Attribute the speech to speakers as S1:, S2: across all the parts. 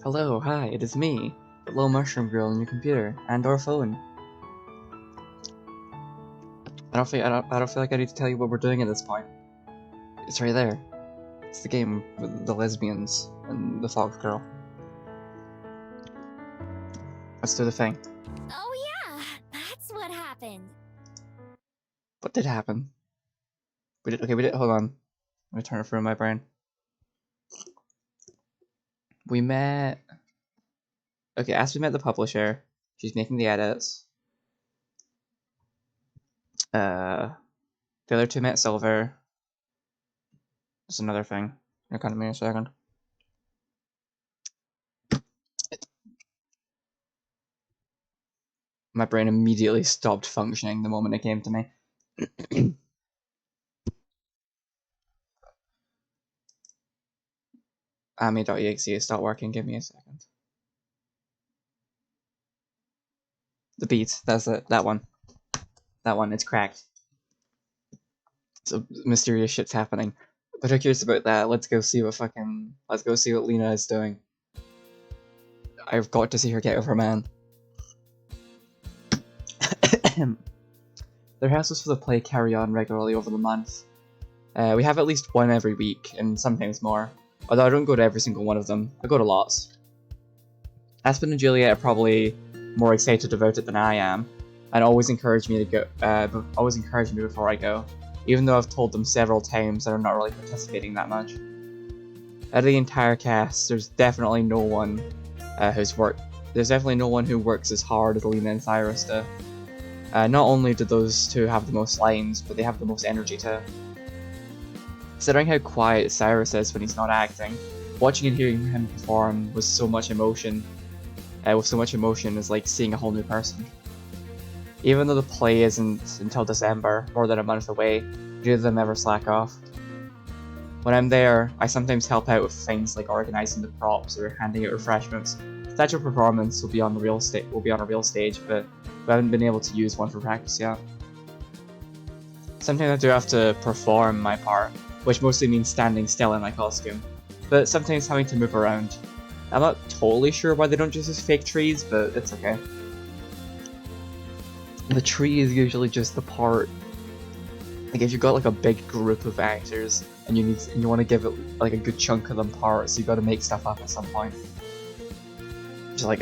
S1: Hello, hi, it is me, the little mushroom girl on your computer and or phone. I don't feel like I need to tell you what we're doing at this point. It's right there. It's the game with the lesbians and the fox girl. Let's do the thing.
S2: Oh yeah, that's what happened.
S1: What did happen? We did, hold on. Let me turn it through my brain. We met... Okay, Aspen met the publisher. She's making the edits. The other two met Silver. That's another thing. You're kind of me a second. My brain immediately stopped functioning the moment it came to me. Ami.exe is not working, give me a second. The beat, that's it, that one. That one, it's cracked. So mysterious shit's happening. But who cares about that? Let's go see what Lena is doing. I've got to see her get over her man. Their houses for the play carry on regularly over the month. We have at least one every week, and sometimes more. Although I don't go to every single one of them, I go to lots. Aspen and Juliet are probably more excited about it than I am, and always encourage me to go. Always encourage me before I go, even though I've told them several times that I'm not really participating that much. Out of the entire cast, there's definitely no one who works as hard as Lena and Cyrus do. Not only do those two have the most lines, but they have the most energy too. Considering how quiet Cyrus is when he's not acting, watching and hearing him perform with so much emotion is like seeing a whole new person. Even though the play isn't until December, more than a month away, neither of them ever slack off. When I'm there, I sometimes help out with things like organising the props or handing out refreshments. The actual performance will be on a real stage, but we haven't been able to use one for practice yet. Sometimes I do have to perform my part, which mostly means standing still in my costume, but sometimes having to move around. I'm not totally sure why they don't just use fake trees, but it's okay. The tree is usually just the part. Like if you've got like a big group of actors and you want to give it like a good chunk of them parts, so you got to make stuff up at some point. Just like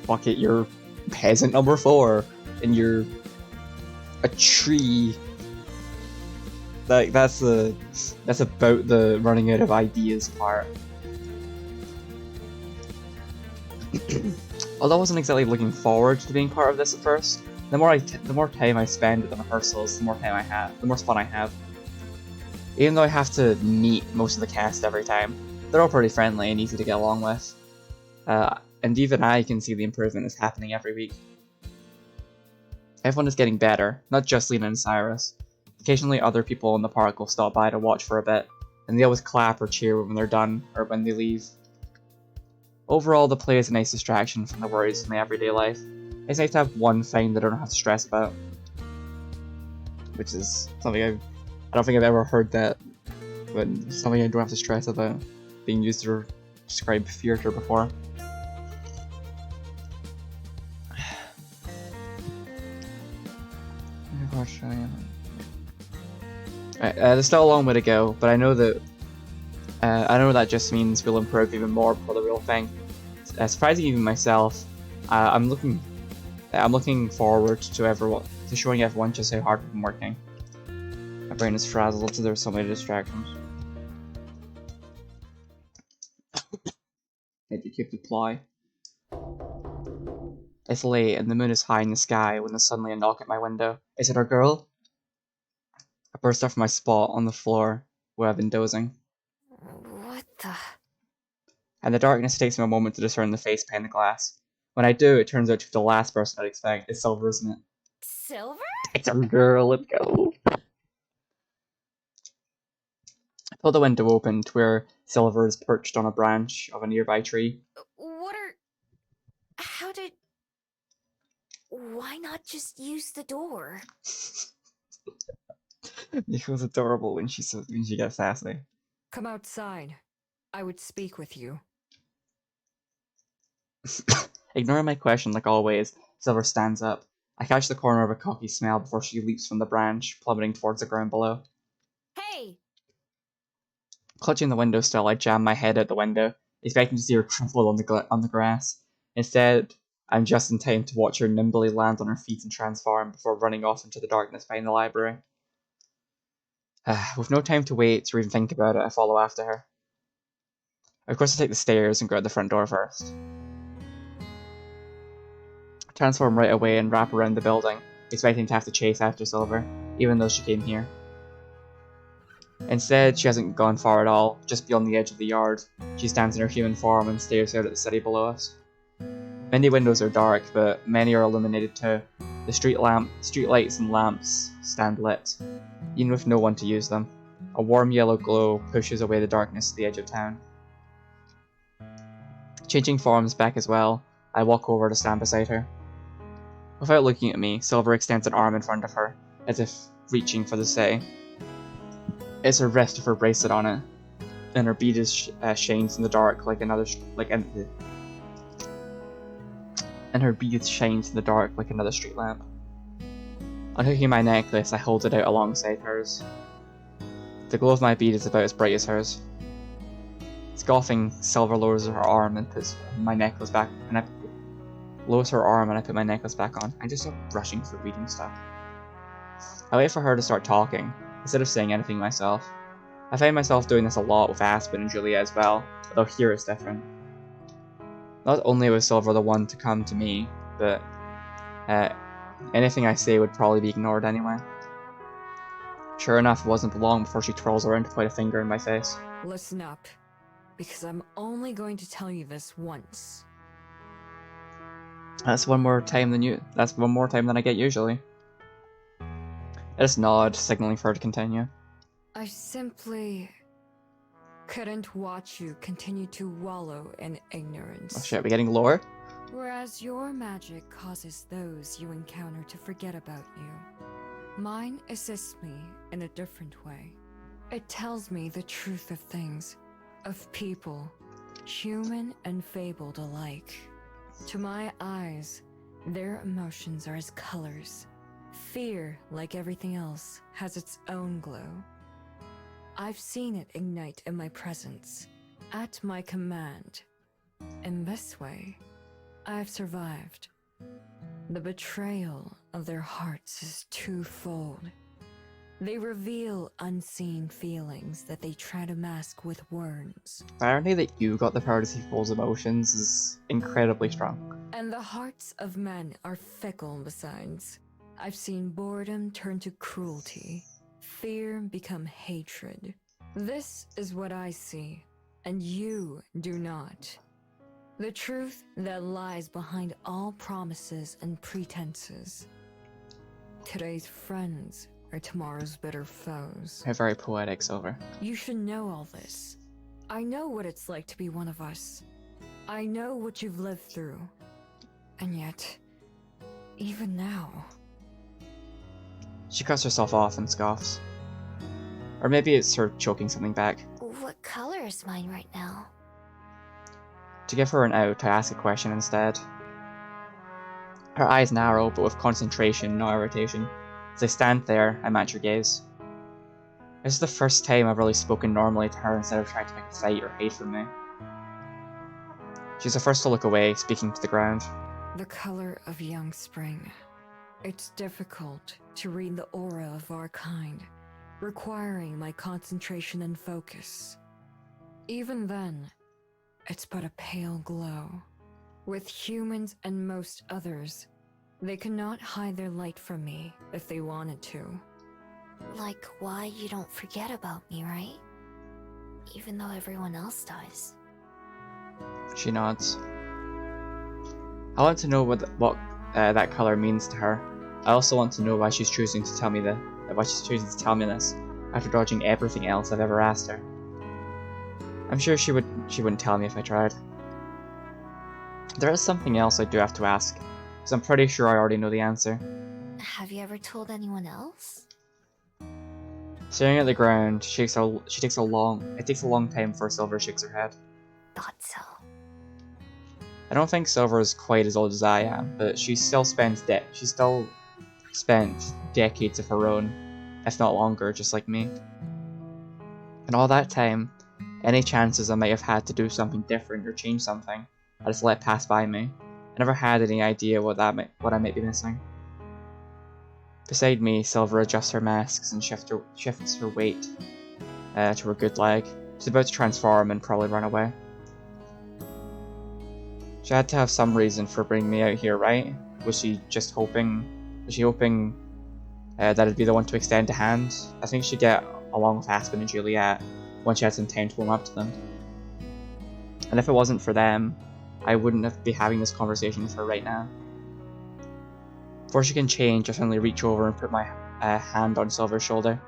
S1: fuck it, you're peasant number 4, and you're a tree. Like that's about the running out of ideas part. Although I wasn't exactly looking forward to being part of this at first, the more time I spend with the rehearsals, the more fun I have. Even though I have to meet most of the cast every time, they're all pretty friendly and easy to get along with. And even I can see the improvement is happening every week. Everyone is getting better, not just Lena and Cyrus. Occasionally other people in the park will stop by to watch for a bit, and they always clap or cheer when they're done, or when they leave. Overall, the play is a nice distraction from the worries of my everyday life. It's nice to have one thing that I don't have to stress about. Which is something I don't think I've ever heard that, but something I don't have to stress about being used to describe theatre before. There's still a long way to go, but I know that just means we'll improve even more before the real thing. Surprising even myself, I'm looking forward to showing everyone just how hard we've been working. My brain is frazzled, so there's so many distractions. Maybe you keep the ply. It's late and the moon is high in the sky when there's suddenly a knock at my window. Is it our girl? I burst off my spot on the floor where I've been dozing.
S2: What the?
S1: And the darkness takes me a moment to discern the face behind the glass. When I do, it turns out to be the last person I'd expect. It's Silver, isn't it?
S2: Silver?
S1: It's our girl, let's go! I pull the window open to where Silver is perched on a branch of a nearby tree.
S2: Why not just use the door?
S1: Nico's adorable when she gets sassy.
S3: Come outside. I would speak with you.
S1: Ignoring my question like always, Silver stands up. I catch the corner of a coffee smell before she leaps from the branch, plummeting towards the ground below.
S2: Hey!
S1: Clutching the windowsill, I jam my head out the window, expecting to see her crumple on the grass. Instead, I'm just in time to watch her nimbly land on her feet and transform before running off into the darkness behind the library. With no time to wait or even think about it, I follow after her. Of course, I take the stairs and go out the front door first. Transform right away and wrap around the building, expecting to have to chase after Silver, even though she came here. Instead, she hasn't gone far at all, just beyond the edge of the yard. She stands in her human form and stares out at the city below us. Many windows are dark, but many are illuminated too. The street lights and lamps stand lit, even with no one to use them. A warm yellow glow pushes away the darkness at the edge of town. Changing forms back as well, I walk over to stand beside her. Without looking at me, Silver extends an arm in front of her, as if reaching for the city. It's her wrist with her bracelet on it, and her bead shines in the dark like another and her bead shines in the dark like another street lamp. Unhooking my necklace, I hold it out alongside hers. The glow of my bead is about as bright as hers. Scoffing, Silver lowers her arm and puts my necklace back, and I lowers her arm and I put my necklace back on. I just stop rushing through reading stuff. I wait for her to start talking, instead of saying anything myself. I find myself doing this a lot with Aspen and Julia as well, although here it's different. Not only was Silver the one to come to me, but anything I say would probably be ignored anyway. Sure enough, it wasn't long before she twirls around to point a finger in my face.
S3: Listen up, because I'm only going to tell you this once.
S1: That's one more time than I get usually. I just nod, signaling for her to continue.
S3: I simply couldn't watch you continue to wallow in ignorance.
S1: Oh shit, we getting lower?
S3: Whereas your magic causes those you encounter to forget about you. Mine assists me in a different way. It tells me the truth of things, of people, human and fabled alike. To my eyes, their emotions are as colors. Fear, like everything else, has its own glow. I've seen it ignite in my presence, at my command. In this way, I've survived. The betrayal of their hearts is twofold. They reveal unseen feelings that they try to mask with words.
S1: The irony that you got the power to see people's emotions is incredibly strong.
S3: And the hearts of men are fickle besides. I've seen boredom turn to cruelty, fear become hatred. This is what I see, and you do not. The truth that lies behind all promises and pretenses. Today's friends are tomorrow's bitter foes.
S1: How very poetic, Silver.
S3: You should know all this. I know what it's like to be one of us. I know what you've lived through. And yet, even now...
S1: She cuts herself off and scoffs. Or maybe it's her choking something back.
S2: What color is mine right now?
S1: To give her an out, I ask a question instead. Her eyes narrow, but with concentration, no irritation. As I stand there, I match her gaze. This is the first time I've really spoken normally to her instead of trying to pick a fight or hide from me. She's the first to look away, speaking to the ground.
S3: The color of young spring. It's difficult to read the aura of our kind, requiring my concentration and focus. Even then, it's but a pale glow. With humans and most others, they cannot hide their light from me if they wanted to.
S2: Like why you don't forget about me, right? Even though everyone else does.
S1: She nods. I want to know what that color means to her. I also want to know why she's choosing to tell me this after dodging everything else I've ever asked her. I'm sure she wouldn't tell me if I tried. There is something else I do have to ask, because I'm pretty sure I already know the answer.
S2: Have you ever told anyone else?
S1: Staring at the ground, it takes a long time for Silver shakes her head.
S2: Thought so.
S1: I don't think Silver is quite as old as I am, but she still spent decades of her own, if not longer, just like me. And all that time, any chances I might have had to do something different or change something, I just let pass by me. I never had any idea what I might be missing. Beside me, Silver adjusts her masks and shifts her weight to her good leg. She's about to transform and probably run away. She had to have some reason for bringing me out here, right? Was she hoping that I'd be the one to extend a hand? I think she'd get along with Aspen and Juliet once she had some time to warm up to them. And if it wasn't for them, I wouldn't be having this conversation with her right now. Before she can change, I suddenly reach over and put my hand on Silver's shoulder.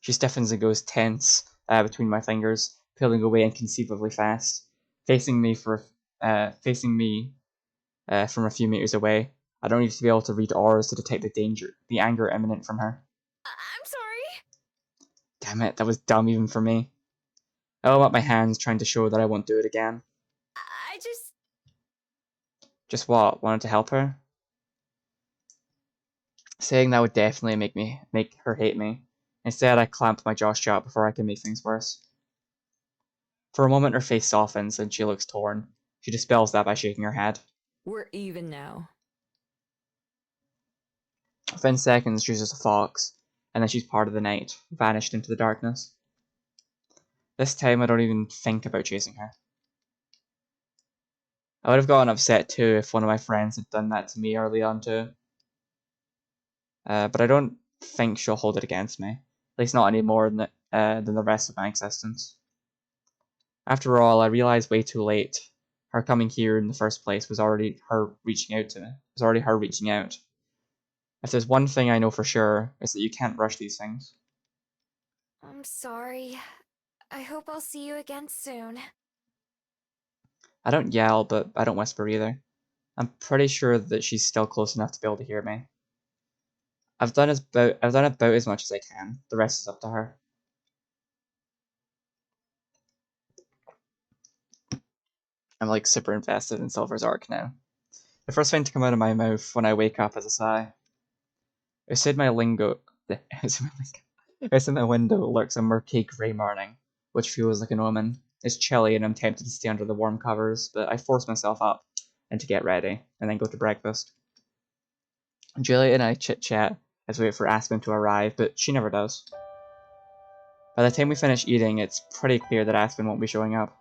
S1: She stiffens and goes tense between my fingers, pulling away inconceivably fast, facing me from a few meters away. I don't need to be able to read auras to detect the anger imminent from her.
S2: I'm sorry.
S1: Damn it, that was dumb even for me. I hold up my hands, trying to show that I won't do it again.
S2: I just...
S1: Just what? Wanted to help her? Saying that would definitely make her hate me. Instead, I clamp my jaw shut before I can make things worse. For a moment, her face softens and she looks torn. She dispels that by shaking her head.
S3: We're even now.
S1: Within seconds, she's just a fox, and then she's part of the night, vanished into the darkness. This time, I don't even think about chasing her. I would have gotten upset too if one of my friends had done that to me early on too. But I don't think she'll hold it against me. At least not any more than the rest of my existence. After all, I realized way too late. Her coming here in the first place was already her reaching out to me. It was already her reaching out. If there's one thing I know for sure, it's that you can't rush these things.
S2: I'm sorry. I hope I'll see you again soon.
S1: I don't yell, but I don't whisper either. I'm pretty sure that she's still close enough to be able to hear me. I've done about as much as I can. The rest is up to her. I'm like super invested in Silver's arc now. The first thing to come out of my mouth when I wake up is a sigh. Outside my window lurks a murky grey morning, which feels like an omen. It's chilly and I'm tempted to stay under the warm covers, but I force myself up and to get ready, and then go to breakfast. Juliet and I chit-chat as we wait for Aspen to arrive, but she never does. By the time we finish eating, it's pretty clear that Aspen won't be showing up.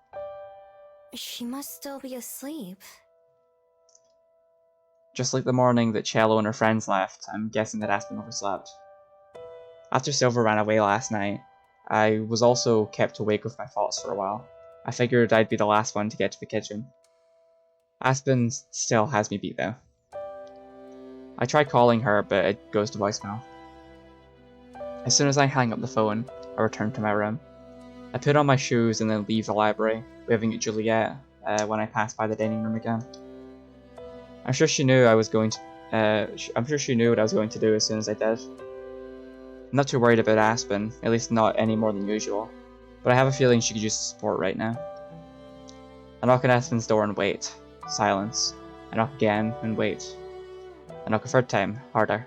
S2: She must still be asleep.
S1: Just like the morning that Cello and her friends left, I'm guessing that Aspen overslept. After Silver ran away last night, I was also kept awake with my thoughts for a while. I figured I'd be the last one to get to the kitchen. Aspen still has me beat though. I try calling her, but it goes to voicemail. As soon as I hang up the phone, I return to my room. I put on my shoes and then leave the library, waving at Juliet when I pass by the dining room again. I'm sure she knew what I was going to do as soon as I did. I'm not too worried about Aspen, at least not any more than usual, but I have a feeling she could use support right now. I knock on Aspen's door and wait. Silence. I knock again and wait. I knock a third time, harder.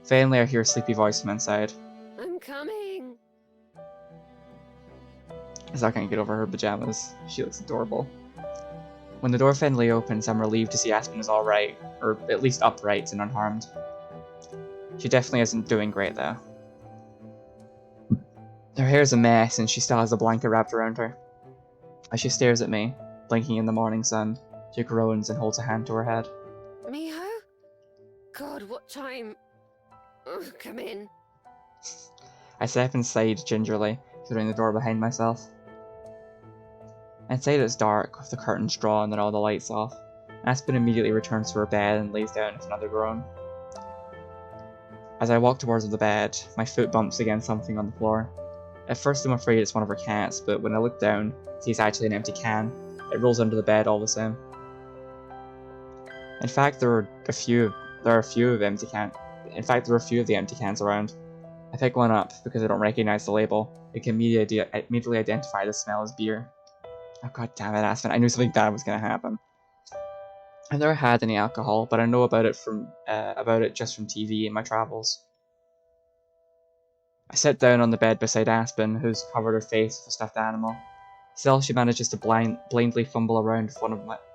S1: Finally, I hear a sleepy voice from inside.
S2: I'm coming.
S1: Is not gonna get over her pajamas. She looks adorable. When the door finally opens, I'm relieved to see Aspen is alright, or at least upright and unharmed. She definitely isn't doing great though. Her hair's a mess and she still has a blanket wrapped around her. As she stares at me, blinking in the morning sun, she groans and holds a hand to her head.
S2: Miho? God, what time? Ugh, come in.
S1: I step inside gingerly, shutting the door behind myself. Inside it's dark, with the curtains drawn and all the lights off. Aspen immediately returns to her bed and lays down with another groan. As I walk towards the bed, my foot bumps against something on the floor. At first I'm afraid it's one of her cats, but when I look down, see it's actually an empty can. It rolls under the bed all the same. In fact, there are a few of the empty cans around. I pick one up because I don't recognize the label. It can immediately identify the smell as beer. Oh god damn it, Aspen. I knew something bad was gonna happen. I've never had any alcohol, but I know about it just from TV in my travels. I sit down on the bed beside Aspen, who's covered her face with a stuffed animal. Still, she manages to blindly fumble around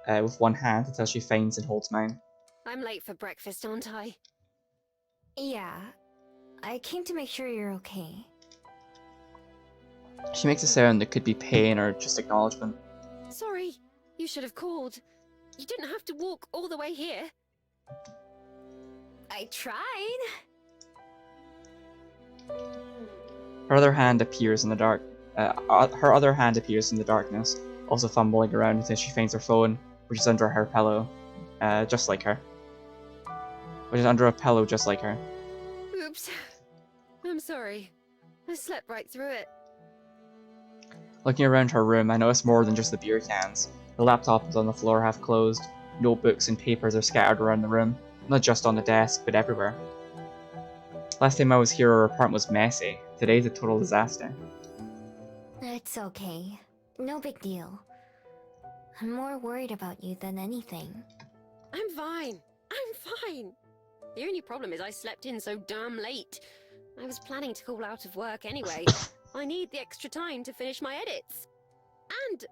S1: with one hand until she finds and holds mine.
S4: I'm late for breakfast, aren't I?
S2: Yeah, I came to make sure you're okay.
S1: She makes a sound that could be pain or just acknowledgement.
S4: Sorry, you should have called. You didn't have to walk all the way here.
S2: I tried.
S1: Her other hand appears in the darkness, also fumbling around until she finds her phone, which is under her pillow, just like her. Which is under a pillow just like her.
S4: Oops. I'm sorry. I slept right through it.
S1: Looking around her room, I notice more than just the beer cans. The laptop is on the floor half closed. Notebooks and papers are scattered around the room, not just on the desk, but everywhere. Last time I was here, her apartment was messy. Today's a total disaster.
S2: It's okay. No big deal. I'm more worried about you than anything.
S4: I'm fine. I'm fine. The only problem is I slept in so damn late. I was planning to call out of work anyway. I need the extra time to finish my edits. And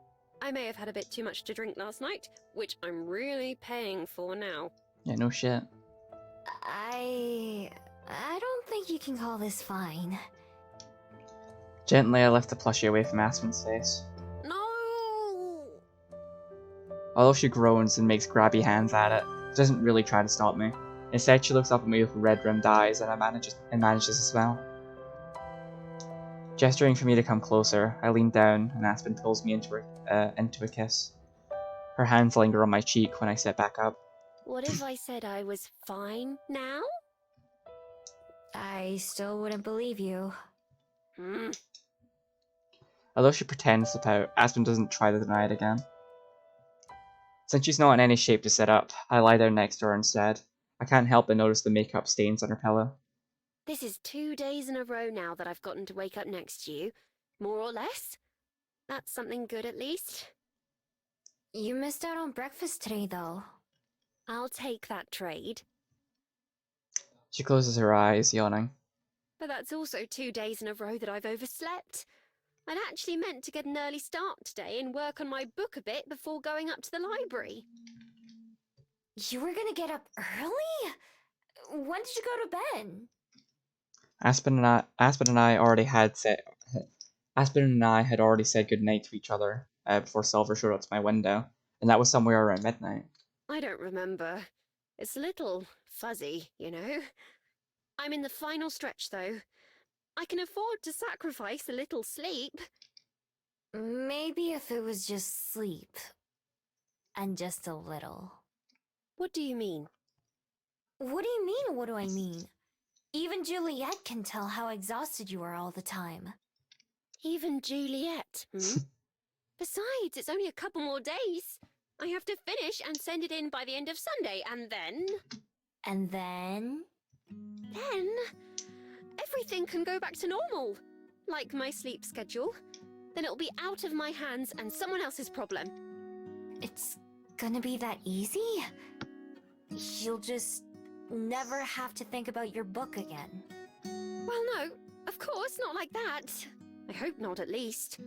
S4: I may have had a bit too much to drink last night, which I'm really paying for now.
S1: Yeah, no shit.
S2: I don't think you can call this fine.
S1: Gently, I lift the plushie away from Aspen's face.
S4: No!
S1: Although she groans and makes grabby hands at it, she doesn't really try to stop me. Instead, she looks up at me with red-rimmed eyes and manages to smile. Gesturing for me to come closer, I lean down and Aspen pulls me into a kiss. Her hands linger on my cheek when I sit back up.
S4: What if I said I was fine now?
S2: I still wouldn't believe you.
S4: Hmm.
S1: Although she pretends to pout, Aspen doesn't try to deny it again. Since she's not in any shape to sit up, I lie down next to her instead. I can't help but notice the makeup stains on her pillow.
S4: This is 2 days in a row now that I've gotten to wake up next to you. More or less. That's something good at least.
S2: You missed out on breakfast today, though.
S4: I'll take that trade.
S1: She closes her eyes, yawning.
S4: But that's also 2 days in a row that I've overslept. I'd actually meant to get an early start today and work on my book a bit before going up to the library.
S2: You were gonna get up early? When did you go to bed?
S1: Aspen and I had already said goodnight to each other before Silver showed up to my window, and that was somewhere around midnight.
S4: I don't remember. It's a little fuzzy, you know? I'm in the final stretch, though. I can afford to sacrifice a little sleep.
S2: Maybe if it was just sleep. And just a little.
S4: What do you mean?
S2: What do you mean, what do I mean? Even Juliet can tell how exhausted you are all the time.
S4: Even Juliet, hmm? Besides, it's only a couple more days. I have to finish and send it in by the end of Sunday, and then...
S2: And then...
S4: Then... everything can go back to normal. Like my sleep schedule. Then it'll be out of my hands and someone else's problem.
S2: It's gonna be that easy? You'll just never have to think about your book again.
S4: Well, no, of course, not like that. I hope not, at least.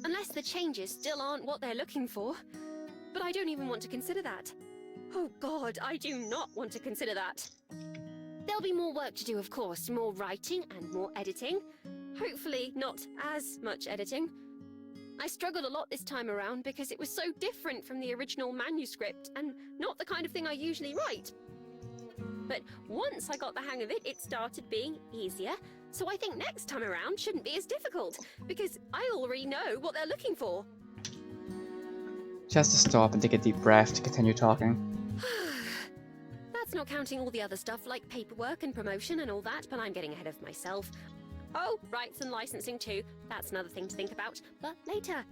S4: Unless the changes still aren't what they're looking for. But I don't even want to consider that. Oh God, I do not want to consider that. There'll be more work to do, of course, more writing and more editing. Hopefully not as much editing. I struggled a lot this time around because it was so different from the original manuscript and not the kind of thing I usually write. But once I got the hang of it, it started being easier. So I think next time around shouldn't be as difficult because I already know what they're looking for.
S1: She has to stop and take a deep breath to continue talking.
S4: That's not counting all the other stuff like paperwork and promotion and all that, but I'm getting ahead of myself. Oh, rights and licensing too. That's another thing to think about, but later.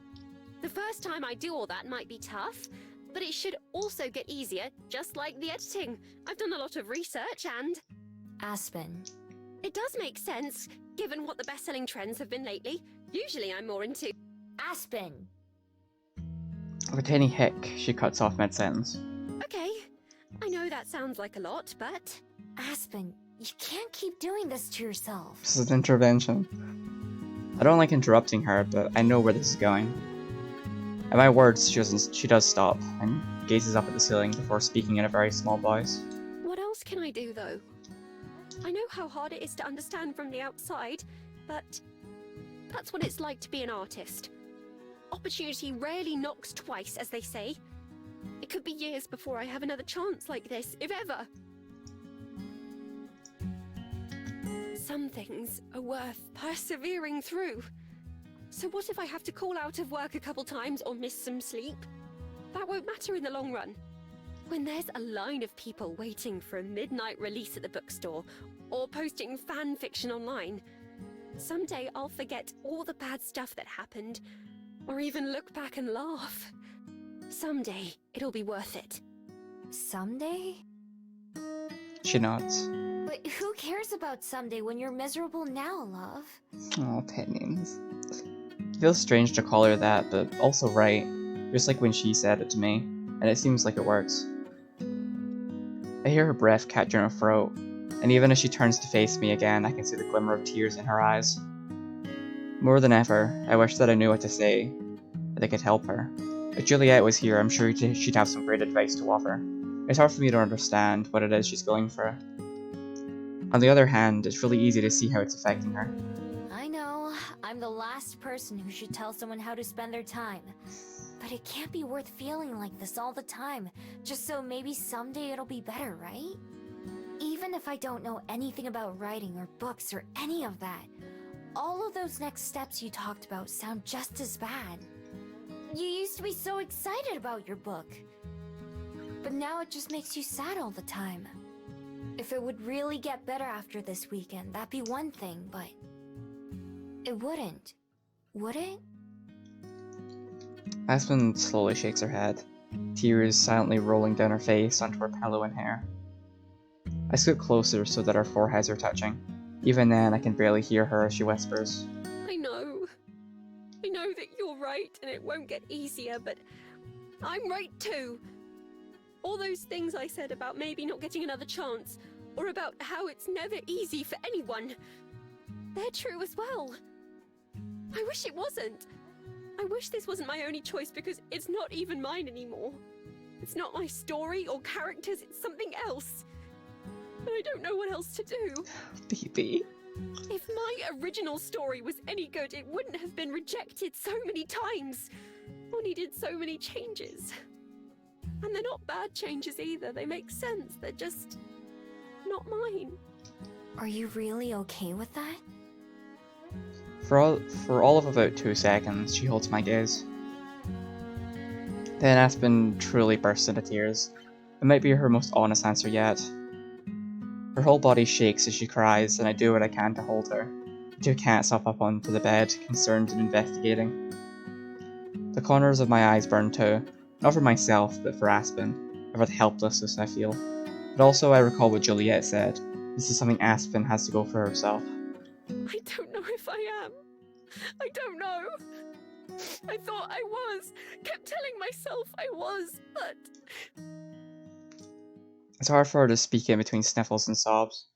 S4: The first time I do all that might be tough, but it should also get easier, just like the editing. I've done a lot of research and...
S2: Aspen.
S4: It does make sense, given what the best-selling trends have been lately. Usually I'm more into...
S2: Aspen!
S1: With a tiny hick, she cuts off mid-sentence.
S4: Okay, I know that sounds like a lot, but...
S2: Aspen, you can't keep doing this to yourself.
S1: This is an intervention. I don't like interrupting her, but I know where this is going. At my words, she does stop, and gazes up at the ceiling before speaking in a very small voice.
S4: What else can I do, though? I know how hard it is to understand from the outside, but that's what it's like to be an artist. Opportunity rarely knocks twice, as they say. It could be years before I have another chance like this, if ever. Some things are worth persevering through. So what if I have to call out of work a couple times or miss some sleep? That won't matter in the long run. When there's a line of people waiting for a midnight release at the bookstore or posting fan fiction online, someday I'll forget all the bad stuff that happened, or even look back and laugh. Someday it'll be worth it.
S2: Someday?
S1: She nods.
S2: But who cares about someday when you're miserable now, love?
S1: Oh, opinions. It feels strange to call her that, but also right. Just like when she said it to me, and it seems like it works. I hear her breath catch in her throat, and even as she turns to face me again, I can see the glimmer of tears in her eyes. More than ever, I wish that I knew what to say, that I could help her. If Juliet was here, I'm sure she'd have some great advice to offer. It's hard for me to understand what it is she's going through. On the other hand, it's really easy to see how it's affecting her.
S2: I know, I'm the last person who should tell someone how to spend their time. But it can't be worth feeling like this all the time, just so maybe someday it'll be better, right? Even if I don't know anything about writing or books or any of that, all of those next steps you talked about sound just as bad. You used to be so excited about your book, but now it just makes you sad all the time. If it would really get better after this weekend, that'd be one thing, but it wouldn't, would it?
S1: Aspen slowly shakes her head, tears silently rolling down her face onto her pillow and hair. I scoot closer so that our foreheads are touching. Even then, I can barely hear her as she whispers.
S4: I know that you're right and it won't get easier, but I'm right too. All those things I said about maybe not getting another chance, or about how it's never easy for anyone, they're true as well. I wish it wasn't. I wish this wasn't my only choice because it's not even mine anymore. It's not my story or characters, it's something else. And I don't know what else to do.
S1: Baby.
S4: If my original story was any good, it wouldn't have been rejected so many times, or needed so many changes. And they're not bad changes either, they make sense, they're just not mine.
S2: Are you really okay with that?
S1: For all of about 2 seconds, she holds my gaze. Then Aspen truly bursts into tears. It might be her most honest answer yet. Her whole body shakes as she cries, and I do what I can to hold her. The two cats hop up onto the bed, concerned and investigating. The corners of my eyes burn too, not for myself, but for Aspen, and for the helplessness I feel. But also I recall what Juliet said. This is something Aspen has to go for herself.
S4: I don't know if I am. I don't know. I thought I was. Kept telling myself I was, but...
S1: It's hard for her to speak in between sniffles and sobs.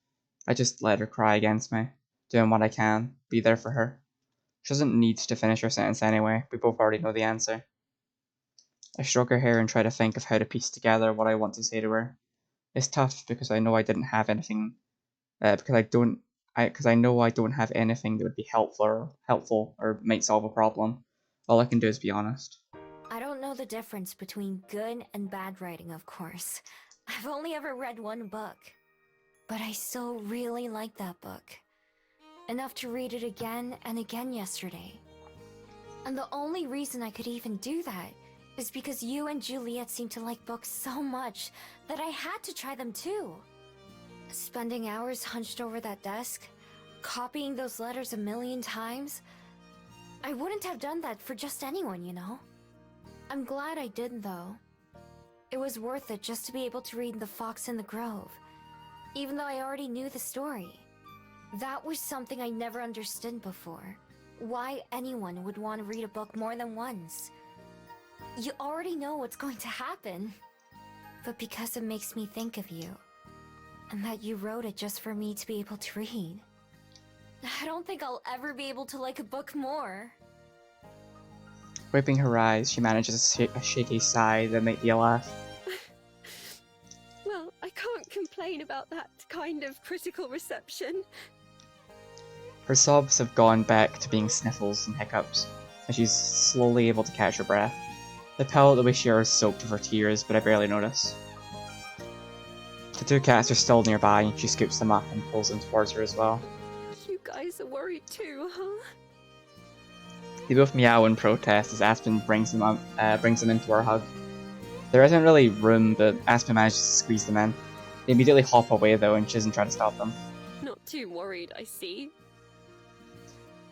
S1: I just let her cry against me, doing what I can, be there for her. She doesn't need to finish her sentence anyway, we both already know the answer. I stroke her hair and try to think of how to piece together what I want to say to her. It's tough because I know I didn't have anything, because I know I don't have anything that would be helpful or might solve a problem. All I can do is be honest.
S2: I don't know the difference between good and bad writing, of course. I've only ever read one book, but I still really like that book. Enough to read it again and again yesterday. And the only reason I could even do that is because you and Juliet seem to like books so much that I had to try them too. Spending hours hunched over that desk, copying those letters a million times, I wouldn't have done that for just anyone, you know? I'm glad I did, though. It was worth it just to be able to read The Fox in the Grove, even though I already knew the story. That was something I never understood before. Why anyone would want to read a book more than once. You already know what's going to happen. But because it makes me think of you, and that you wrote it just for me to be able to read, I don't think I'll ever be able to like a book more.
S1: Wiping her eyes, she manages a shaky sigh that made Dia laugh.
S4: Well, I can't complain about that kind of critical reception.
S1: Her sobs have gone back to being sniffles and hiccups, and she's slowly able to catch her breath. The pillow that we share is soaked with her tears, but I barely notice. The two cats are still nearby, and she scoops them up and pulls them towards her as well.
S4: You guys are worried too, huh?
S1: They both meow in protest as Aspen brings them into her hug. There isn't really room, but Aspen manages to squeeze them in. They immediately hop away though, and she doesn't try to stop them.
S4: Not too worried, I see.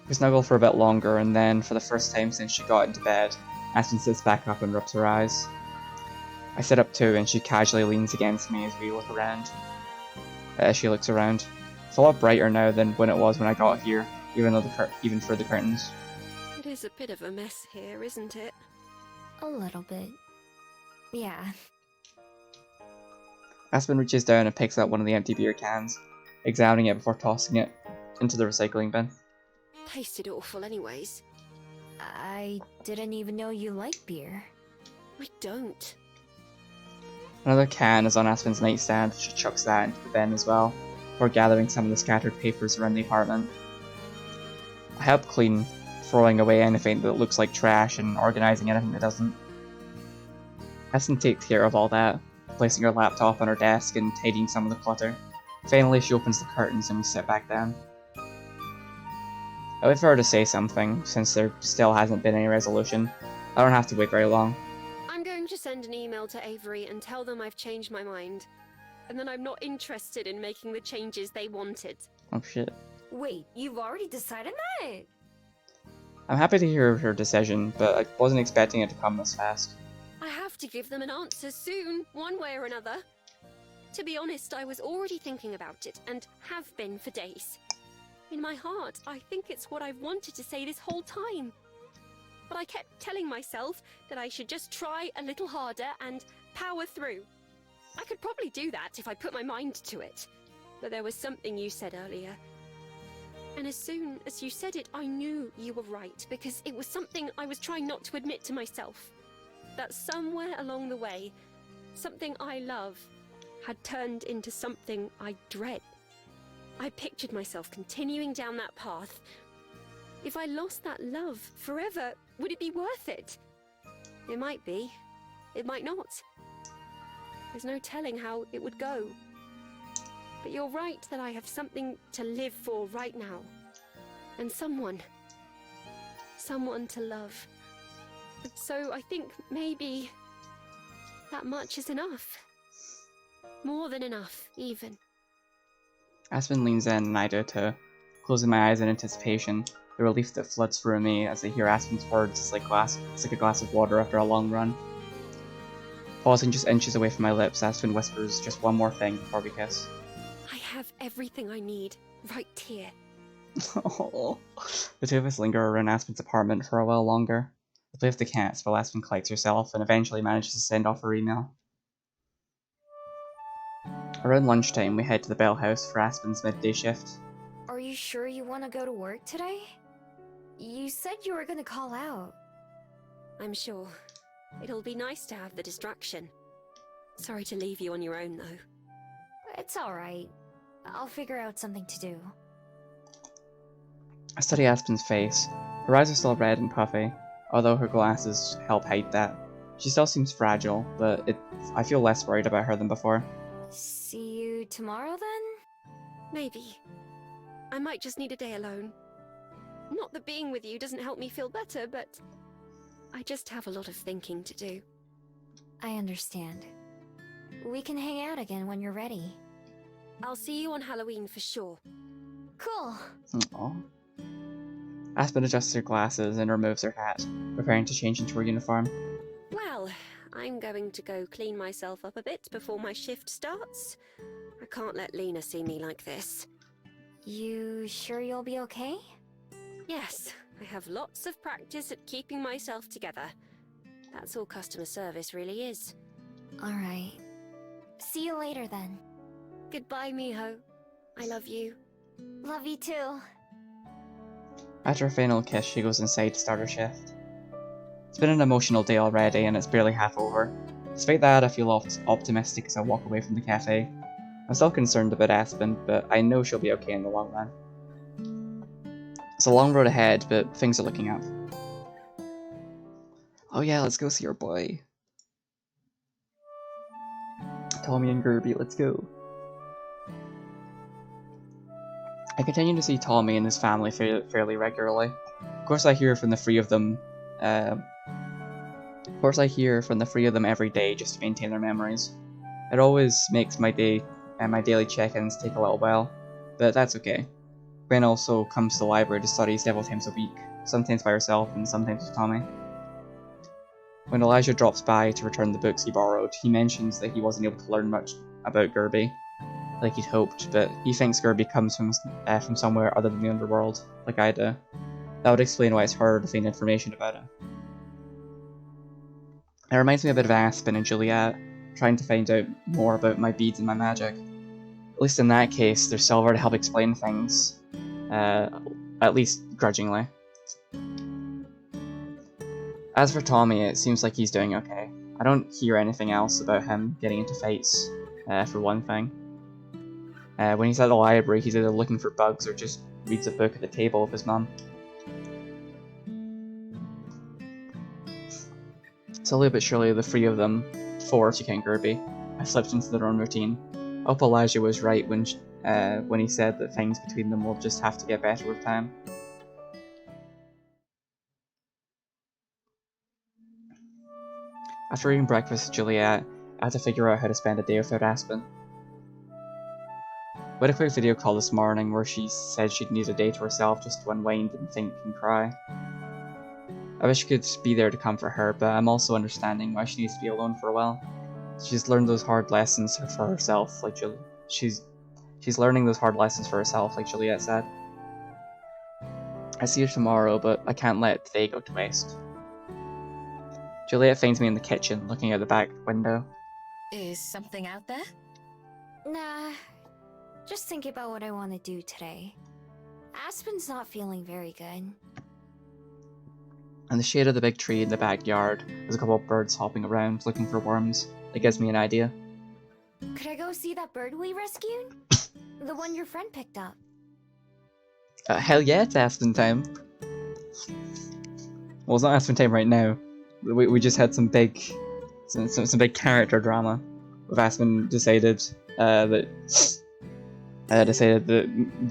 S1: We snuggle for a bit longer, and then, for the first time since she got into bed, Aspen sits back up and rubs her eyes. I sit up too, and she casually leans against me as we look around. As she looks around, it's a lot brighter now than when it was when I got here, even through the curtains.
S4: It is a bit of a mess here, isn't it?
S2: A little bit. Yeah.
S1: Aspen reaches down and picks up one of the empty beer cans, examining it before tossing it into the recycling bin.
S4: Tasted awful anyways.
S2: I didn't even know you like beer.
S4: I don't.
S1: Another can is on Aspen's nightstand. She chucks that into the bin as well, before gathering some of the scattered papers around the apartment. I help clean, throwing away anything that looks like trash and organising anything that doesn't. Aspen takes care of all that, placing her laptop on her desk and tidying some of the clutter. Finally, she opens the curtains and we sit back down. I wait for her to say something, since there still hasn't been any resolution. I don't have to wait very long.
S4: I'm going to send an email to Avery and tell them I've changed my mind. And then I'm not interested in making the changes they wanted.
S1: Oh shit.
S2: Wait, you've already decided that?
S1: I'm happy to hear her decision, but I wasn't expecting it to come this fast.
S4: I have to give them an answer soon, one way or another. To be honest, I was already thinking about it, and have been for days. In my heart, I think it's what I've wanted to say this whole time. But I kept telling myself that I should just try a little harder and power through. I could probably do that if I put my mind to it. But there was something you said earlier. And as soon as you said it, I knew you were right, because it was something I was trying not to admit to myself. That somewhere along the way, something I love had turned into something I dread. I pictured myself continuing down that path. If I lost that love forever, would it be worth it? It might be. It might not. There's no telling how it would go. But you're right that I have something to live for right now. And someone to love. So I think maybe that much is enough. More than enough, even.
S1: Aspen leans in and I do too, closing my eyes in anticipation. The relief that floods through me as I hear Aspen's words is like a glass of water after a long run. Pausing just inches away from my lips, Aspen whispers just one more thing before we kiss.
S4: I have everything I need, right here.
S1: Oh. The two of us linger around Aspen's apartment for a while longer. I play with the cats while Aspen collects herself and eventually manages to send off her email. Around lunchtime, we head to the Bell House for Aspen's midday shift.
S2: Are you sure you want to go to work today? You said you were gonna call out.
S4: I'm sure. It'll be nice to have the distraction. Sorry to leave you on your own, though.
S2: It's alright. I'll figure out something to do.
S1: I study Aspen's face. Her eyes are still red and puffy, although her glasses help hide that. She still seems fragile, but I feel less worried about her than before.
S2: See you tomorrow then?
S4: Maybe. I might just need a day alone. Not that being with you doesn't help me feel better, but I just have a lot of thinking to do.
S2: I understand. We can hang out again when you're ready.
S4: I'll see you on Halloween for sure.
S2: Cool.
S1: Aww. Aspen adjusts her glasses and removes her hat, preparing to change into her uniform.
S4: Well, I'm going to go clean myself up a bit before my shift starts. I can't let Lena see me like this.
S2: You sure you'll be okay?
S4: Yes, I have lots of practice at keeping myself together. That's all customer service really is.
S2: Alright. See you later then.
S4: Goodbye, Miho. I love you.
S2: Love you too.
S1: After a final kiss, she goes inside to start her shift. It's been an emotional day already, and it's barely half over. Despite that, I feel optimistic as I walk away from the cafe. I'm still concerned about Aspen, but I know she'll be okay in the long run. It's a long road ahead, but things are looking up. Oh yeah, let's go see our boy. Tommy and Gerby, let's go. I continue to see Tommy and his family fairly regularly. Of course, I hear from the three of them. Every day just to maintain their memories. It always makes my day and my daily check-ins take a little while, but that's okay. Gwen also comes to the library to study several times a week, sometimes by herself and sometimes with Tommy. When Elijah drops by to return the books he borrowed, he mentions that he wasn't able to learn much about Gerby, like he'd hoped, but he thinks Gerby comes from somewhere other than the underworld, like I do. That would explain why it's harder to find information about him. It reminds me a bit of Aspen and Juliet, trying to find out more about my beads and my magic. At least in that case, there's Silver to help explain things, at least grudgingly. As for Tommy, it seems like he's doing okay. I don't hear anything else about him getting into fights, for one thing. When he's at the library, he's either looking for bugs or just reads a book at the table with his mum. Slowly but surely, the three of them, four if you count Gerby, have slipped into their own routine. I hope Elijah was right when he said that things between them will just have to get better with time. After eating breakfast with Juliet, I had to figure out how to spend a day without Aspen. We had a quick video call this morning where she said she'd need a day to herself just to unwind and think and cry. I wish I could be there to comfort her, but I'm also understanding why she needs to be alone for a while. She's learned those hard lessons for herself, like she's learning those hard lessons for herself, like Juliet said. I see her tomorrow, but I can't let today go to waste. Juliet finds me in the kitchen, looking out the back window.
S5: Is something out there?
S2: Nah. Just thinking about what I want to do today. Aspen's not feeling very good.
S1: In the shade of the big tree in the backyard, there's a couple of birds hopping around, looking for worms. It gives me an idea.
S2: Could I go see that bird we rescued? The one your friend picked up.
S1: Hell yeah, it's Aspen time. Well, it's not Aspen time right now. We just had some big character drama. With Aspen decided that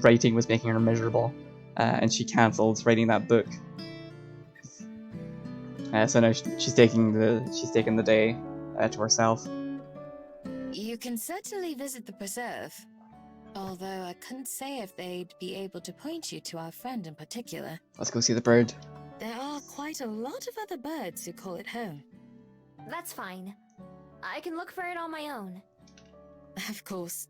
S1: writing was making her miserable, and she cancelled writing that book. So now she's taking the day to herself.
S5: You can certainly visit the preserve. Although I couldn't say if they'd be able to point you to our friend in particular.
S1: Let's go see the bird.
S5: There are quite a lot of other birds who call it home.
S2: That's fine. I can look for it on my own.
S5: Of course.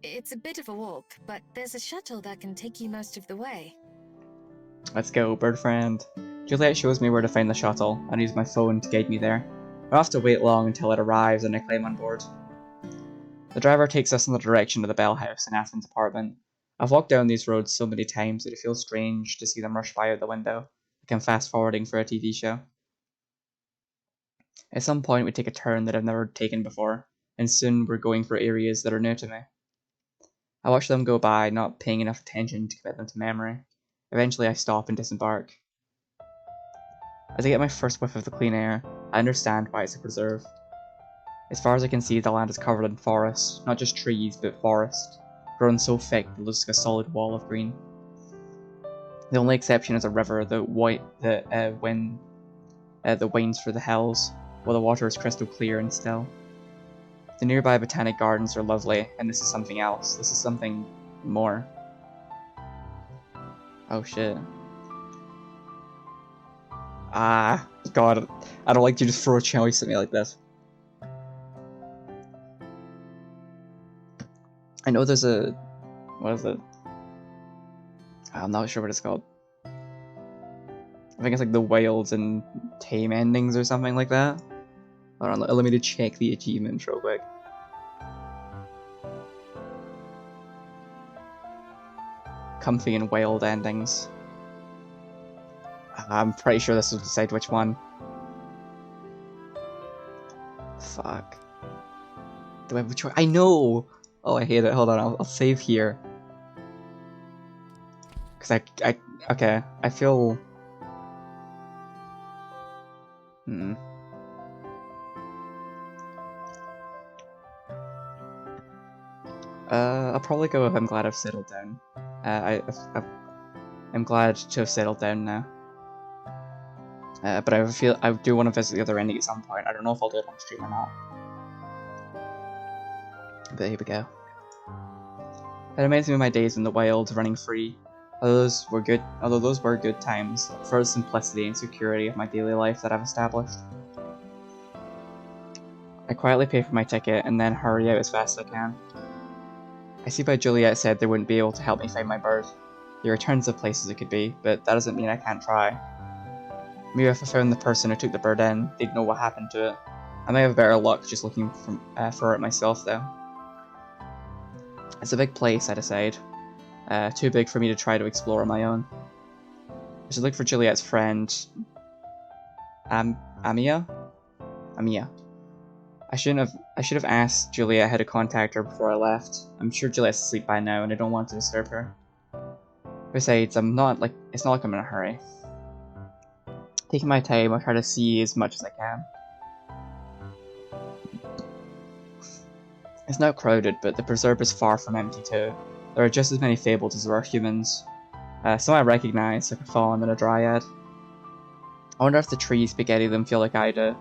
S5: It's a bit of a walk, but there's a shuttle that can take you most of the way.
S1: Let's go, bird friend. Juliet shows me where to find the shuttle, and use my phone to guide me there. I don't have to wait long until it arrives and I climb on board. The driver takes us in the direction of the Bell House in Aspen's apartment. I've walked down these roads so many times that it feels strange to see them rush by out the window, like I'm fast forwarding for a TV show. At some point we take a turn that I've never taken before, and soon we're going for areas that are new to me. I watch them go by, not paying enough attention to commit them to memory. Eventually I stop and disembark. As I get my first whiff of the clean air, I understand why it's a preserve. As far as I can see, the land is covered in forest, not just trees, but forest, grown so thick that it looks like a solid wall of green. The only exception is a river that winds through the hills, while the water is crystal clear and still. The nearby botanic gardens are lovely, and this is something else. This is something more. Oh shit. Ah, God, I don't like you to throw a choice at me like this. I know there's a... what is it? I'm not sure what it's called. I think it's like the wild and tame endings or something like that. Hold on, let me just check the achievements real quick. Comfy and wild endings. I'm pretty sure this will decide which one. Fuck. Do I have a choice? I know! Oh, I hate it. Hold on, I'll save here. Because okay, I feel... I'll probably go with I'm glad I've settled down. I'm glad to have settled down now. But I do want to visit the other ending at some point. I don't know if I'll do it on stream or not. But here we go. It reminds me of my days in the wild, running free. Although those were good times, for the simplicity and security of my daily life that I've established. I quietly pay for my ticket and then hurry out as fast as I can. I see why Juliet said they wouldn't be able to help me find my bird. There are tons of places it could be, but that doesn't mean I can't try. Maybe if I found the person who took the bird in, they'd know what happened to it. I may have better luck just looking for it myself though. It's a big place, I decide. Too big for me to try to explore on my own. I should look for Juliet's friend... Amia? Amia. I should have asked Juliet how to contact her before I left. I'm sure Juliet's asleep by now and I don't want to disturb her. Besides, it's not like I'm in a hurry. Taking my time, I'll try to see as much as I can. It's not crowded, but the preserve is far from empty too. There are just as many fables as there are humans. Some I recognize, like a fawn and a dryad. I wonder if the trees spaghetti them feel like I do.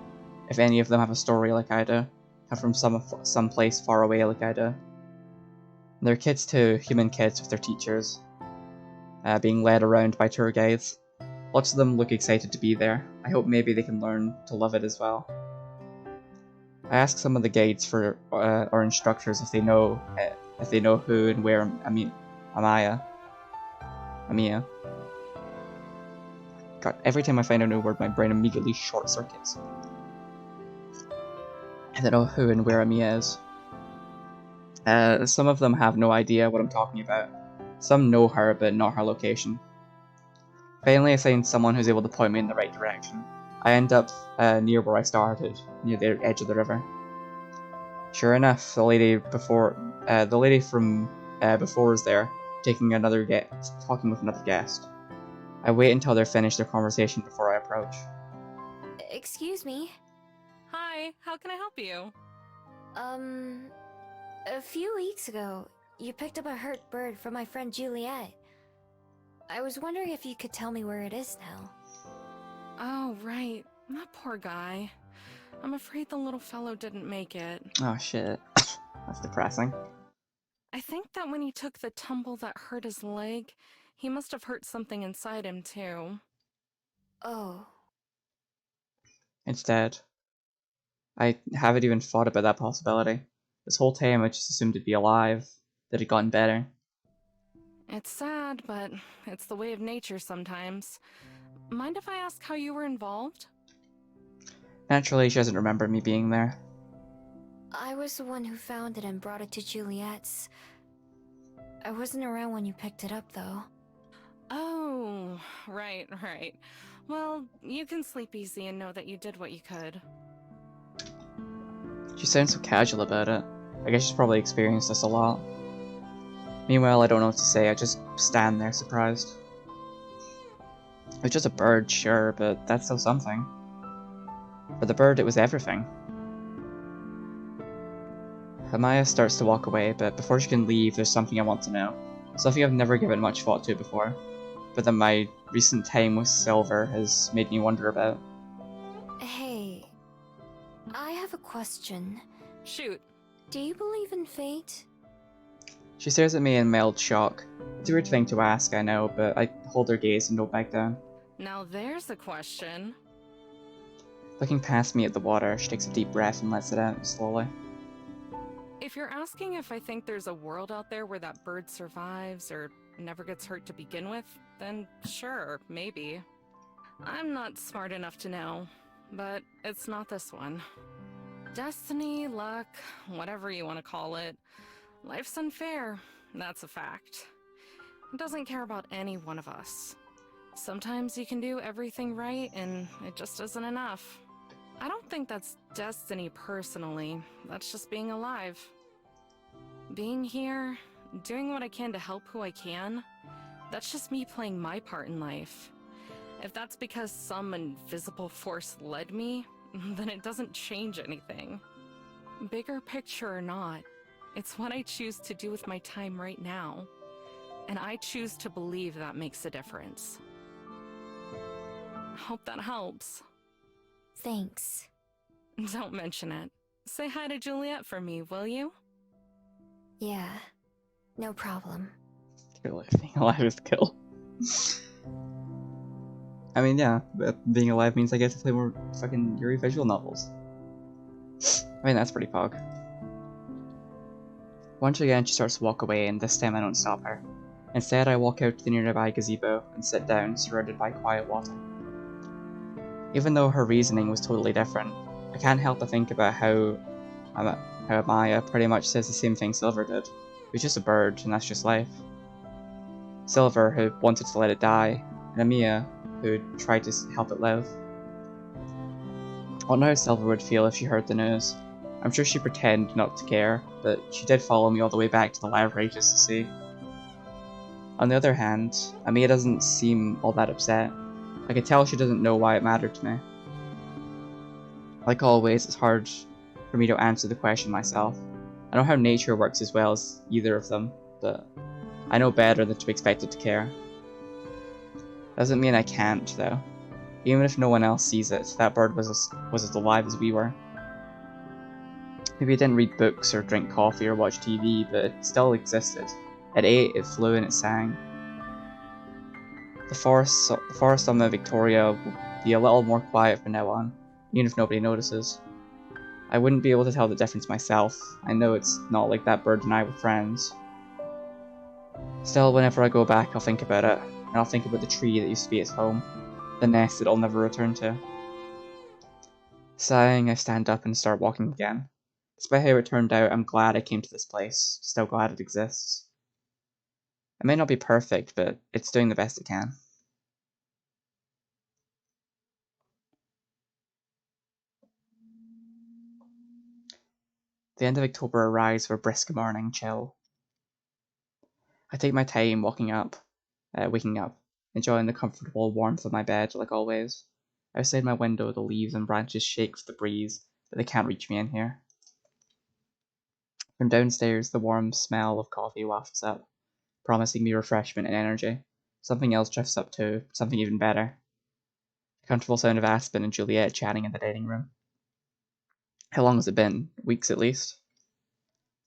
S1: If any of them have a story like I do. Come from some place far away like I do. And they're kids too, human kids with their teachers. Being led around by tour guides. Lots of them look excited to be there. I hope maybe they can learn to love it as well. I asked some of the guides or instructors if they know who and where Amia. God, every time I find a new word, my brain immediately short circuits. I don't know who and where Amia is. Some of them have no idea what I'm talking about. Some know her, but not her location. Finally, I find someone who's able to point me in the right direction. I end up near where I started, near the edge of the river. Sure enough, the lady from before is there, talking with another guest. I wait until they're finished their conversation before I approach.
S2: Excuse me.
S6: Hi, how can I help you?
S2: A few weeks ago, you picked up a hurt bird from my friend Juliet. I was wondering if you could tell me where it is now.
S6: Oh, right. That poor guy. I'm afraid the little fellow didn't make it.
S1: Oh shit. That's depressing.
S6: I think that when he took the tumble that hurt his leg, he must have hurt something inside him too.
S2: Oh.
S1: It's dead. I haven't even thought about that possibility. This whole time I just assumed it'd be alive, that it'd gotten better.
S6: It's sad, but it's the way of nature sometimes. Mind if I ask how you were involved?
S1: Naturally, she doesn't remember me being there.
S2: I was the one who found it and brought it to Juliet's. I wasn't around when you picked it up, though.
S6: Oh, right. Well, you can sleep easy and know that you did what you could.
S1: She sounds so casual about it. I guess she's probably experienced this a lot. Meanwhile, I don't know what to say, I just stand there surprised. It's just a bird, sure, but that's still something. For the bird, it was everything. Amaya starts to walk away, but before she can leave, there's something I want to know. Something I've never given much thought to before, but that my recent time with Silver has made me wonder about.
S2: Hey, I have a question.
S6: Shoot.
S2: Do you believe in fate?
S1: She stares at me in mild shock. It's a weird thing to ask, I know, but I hold her gaze and don't back down.
S6: Now there's a question.
S1: Looking past me at the water, she takes a deep breath and lets it out slowly.
S6: If you're asking if I think there's a world out there where that bird survives or never gets hurt to begin with, then sure, maybe. I'm not smart enough to know, but it's not this one. Destiny, luck, whatever you want to call it. Life's unfair, that's a fact. It doesn't care about any one of us. Sometimes you can do everything right, and it just isn't enough. I don't think that's destiny personally, that's just being alive. Being here, doing what I can to help who I can, that's just me playing my part in life. If that's because some invisible force led me, then it doesn't change anything. Bigger picture or not, it's what I choose to do with my time right now. And I choose to believe that makes a difference. Hope that helps.
S2: Thanks.
S6: Don't mention it. Say hi to Juliet for me, will you?
S2: Yeah, no problem.
S1: Being alive is the kill. I mean, yeah, but being alive means I get to play more fucking Yuri visual novels. I mean, that's pretty pog. Once again, she starts to walk away, and this time I don't stop her. Instead, I walk out to the nearby gazebo and sit down, surrounded by quiet water. Even though her reasoning was totally different, I can't help but think about how Maya pretty much says the same thing Silver did. He's just a bird, and that's just life. Silver, who wanted to let it die, and Amaya, who tried to help it live. I don't know how Silver would feel if she heard the news. I'm sure she'd pretend not to care, but she did follow me all the way back to the library just to see. On the other hand, Amaya doesn't seem all that upset. I could tell she doesn't know why it mattered to me. Like always, it's hard for me to answer the question myself. I know how nature works as well as either of them, but I know better than to be expected to care. Doesn't mean I can't, though. Even if no one else sees it, that bird was as alive as we were. Maybe it didn't read books or drink coffee or watch TV, but it still existed. It ate, it flew, and it sang. The forest on Mount Victoria will be a little more quiet from now on, even if nobody notices. I wouldn't be able to tell the difference myself. I know it's not like that bird and I were friends. Still, whenever I go back, I'll think about it, and I'll think about the tree that used to be its home, the nest that I'll never return to. Sighing, I stand up and start walking again. Despite how it turned out, I'm glad I came to this place, still glad it exists. It may not be perfect, but it's doing the best it can. The end of October arrives with a brisk morning chill. I take my time waking up, enjoying the comfortable warmth of my bed like always. Outside my window, the leaves and branches shake with the breeze, but they can't reach me in here. From downstairs, the warm smell of coffee wafts up, promising me refreshment and energy. Something else drifts up too, something even better. The comfortable sound of Aspen and Juliet chatting in the dining room. How long has it been? Weeks at least?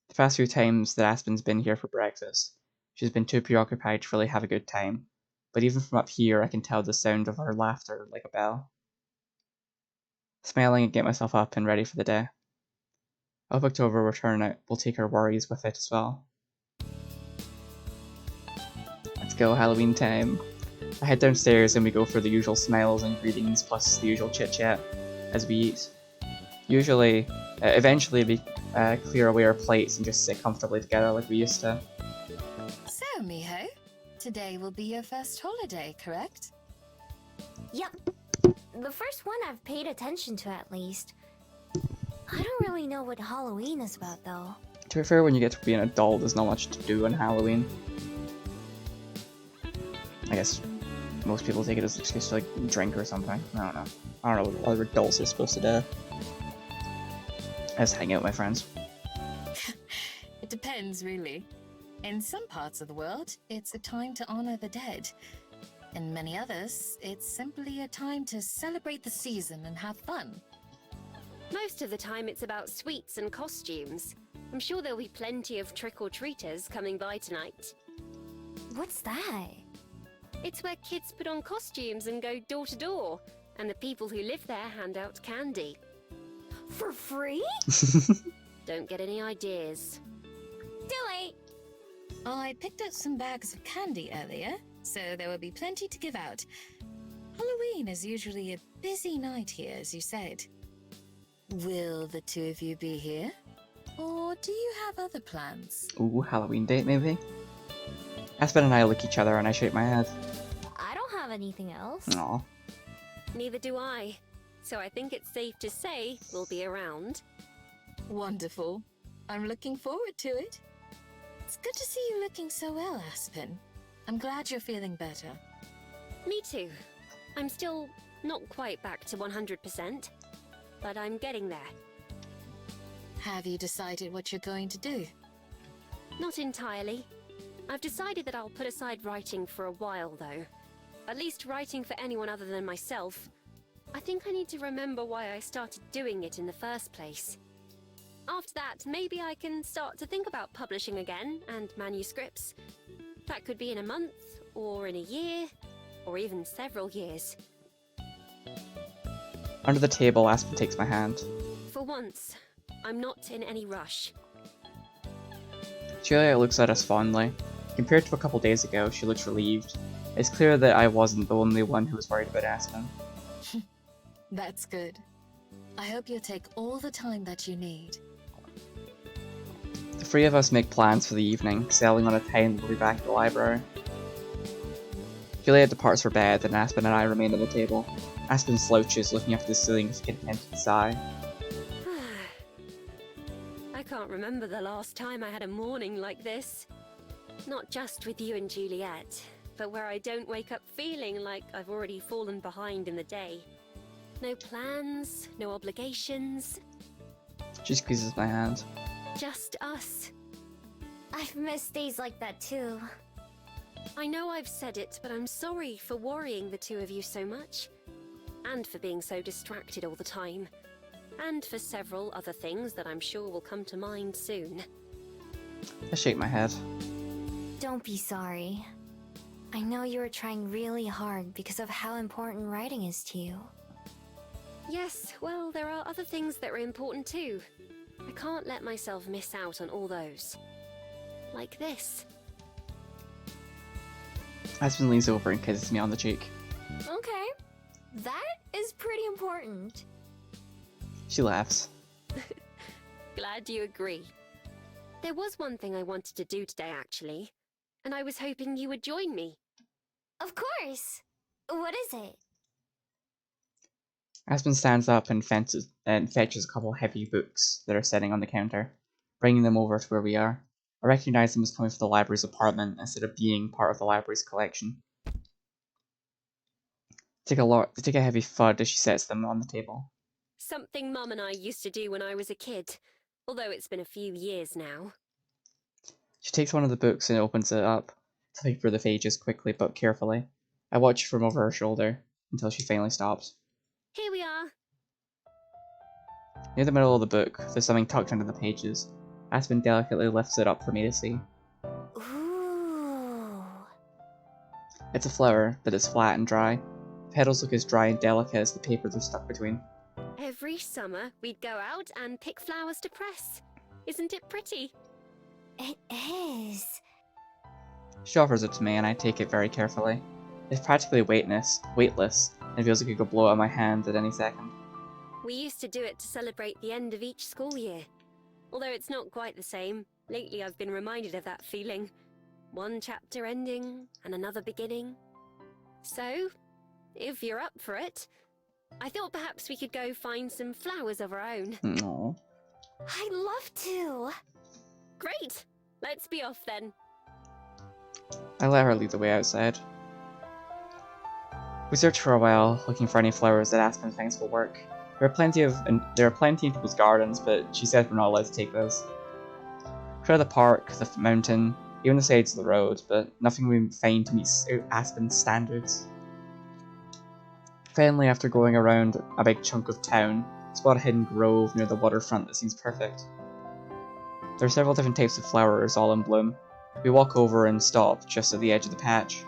S1: The past few times that Aspen's been here for breakfast, she's been too preoccupied to really have a good time, but even from up here I can tell the sound of her laughter like a bell. Smiling, I get myself up and ready for the day. I hope October will take her worries with it as well. Let's go, Halloween time. I head downstairs and we go for the usual smiles and greetings plus the usual chit chat as we eat. Eventually we clear away our plates and just sit comfortably together like we used to.
S5: So, Miho, today will be your first holiday, correct?
S2: Yep. The first one I've paid attention to, at least. I don't really know what Halloween is about, though.
S1: To be fair, when you get to be an adult, there's not much to do on Halloween. I guess most people take it as an excuse to like drink or something. I don't know what other adults are supposed to do. I just hang out with my friends.
S5: It depends, really. In some parts of the world, it's a time to honor the dead. In many others, it's simply a time to celebrate the season and have fun.
S4: Most of the time it's about sweets and costumes. I'm sure there'll be plenty of trick-or-treaters coming by tonight.
S2: What's that?
S4: It's where kids put on costumes and go door to door, and the people who live there hand out candy.
S2: For free?
S4: Don't get any ideas.
S2: Do it!
S5: I picked up some bags of candy earlier, so there will be plenty to give out. Halloween is usually a busy night here, as you said. Will the two of you be here? Or do you have other plans?
S1: Ooh, Halloween date maybe? Aspen and I look at each other and I shake my head.
S2: I don't have anything else.
S1: Aw.
S4: Neither do I. So I think it's safe to say we'll be around.
S5: Wonderful. I'm looking forward to it. It's good to see you looking so well, Aspen. I'm glad you're feeling better.
S4: Me too. I'm still not quite back to 100%, but I'm getting there.
S5: Have you decided what you're going to do?
S4: Not entirely. I've decided that I'll put aside writing for a while, though. At least writing for anyone other than myself. I think I need to remember why I started doing it in the first place. After that, maybe I can start to think about publishing again, and manuscripts. That could be in a month, or in a year, or even several years.
S1: Under the table, Aspen takes my hand.
S4: For once, I'm not in any rush.
S1: Juliet looks at us fondly. Compared to a couple days ago, she looks relieved. It's clear that I wasn't the only one who was worried about Aspen.
S5: That's good. I hope you'll take all the time that you need.
S1: The three of us make plans for the evening, settling on a time we'll be back at the library. Juliet departs for bed, and Aspen and I remain at the table. Aspen slouches, looking up at the ceiling with a contented sigh.
S4: I can't remember the last time I had a morning like this. Not just with you and Juliet, but where I don't wake up feeling like I've already fallen behind in the day. No plans, no obligations,
S1: She squeezes my hand.
S4: just us.
S2: I've missed days like that too.
S4: I know I've said it, but I'm sorry for worrying the two of you so much. And for being so distracted all the time. And for several other things that I'm sure will come to mind soon.
S1: I shake my head.
S2: Don't be sorry. I know you were trying really hard because of how important writing is to you.
S4: Yes, well, there are other things that are important too. I can't let myself miss out on all those. Like this.
S1: Aspen leans over and kisses me on the cheek.
S2: Okay. That is pretty important.
S1: She laughs.
S4: Glad you agree. There was one thing I wanted to do today, actually. And I was hoping you would join me.
S2: Of course. What is it?
S1: Aspen stands up and fetches a couple heavy books that are sitting on the counter, bringing them over to where we are. I recognize them as coming from the library's apartment instead of being part of the library's collection. They take a heavy thud as she sets them on the table.
S4: Something Mum and I used to do when I was a kid. Although it's been a few years now.
S1: She takes one of the books and opens it up, flipping through the pages quickly but carefully. I watch from over her shoulder until she finally stops.
S4: Here we are.
S1: Near the middle of the book, there's something tucked under the pages. Aspen delicately lifts it up for me to see.
S2: Ooh.
S1: It's a flower, but it's flat and dry. The petals look as dry and delicate as the paper they're stuck between.
S4: Every summer, we'd go out and pick flowers to press. Isn't it pretty?
S2: It is.
S1: She offers it to me and I take it very carefully. It's practically weightless, and feels like it could blow out of my hand at any second.
S4: We used to do it to celebrate the end of each school year. Although it's not quite the same, lately I've been reminded of that feeling. One chapter ending and another beginning. So, if you're up for it, I thought perhaps we could go find some flowers of our own.
S1: Aww.
S2: I'd love to.
S4: Great! Let's be off then.
S1: I let her lead the way outside. We search for a while, looking for any flowers that Aspen thinks will work. There are plenty in people's gardens, but she says we're not allowed to take those. Try the park, the mountain, even the sides of the road, but nothing we find to meet Aspen's standards. Finally, after going around a big chunk of town, spot a hidden grove near the waterfront that seems perfect. There are several different types of flowers, all in bloom. We walk over and stop just at the edge of the patch.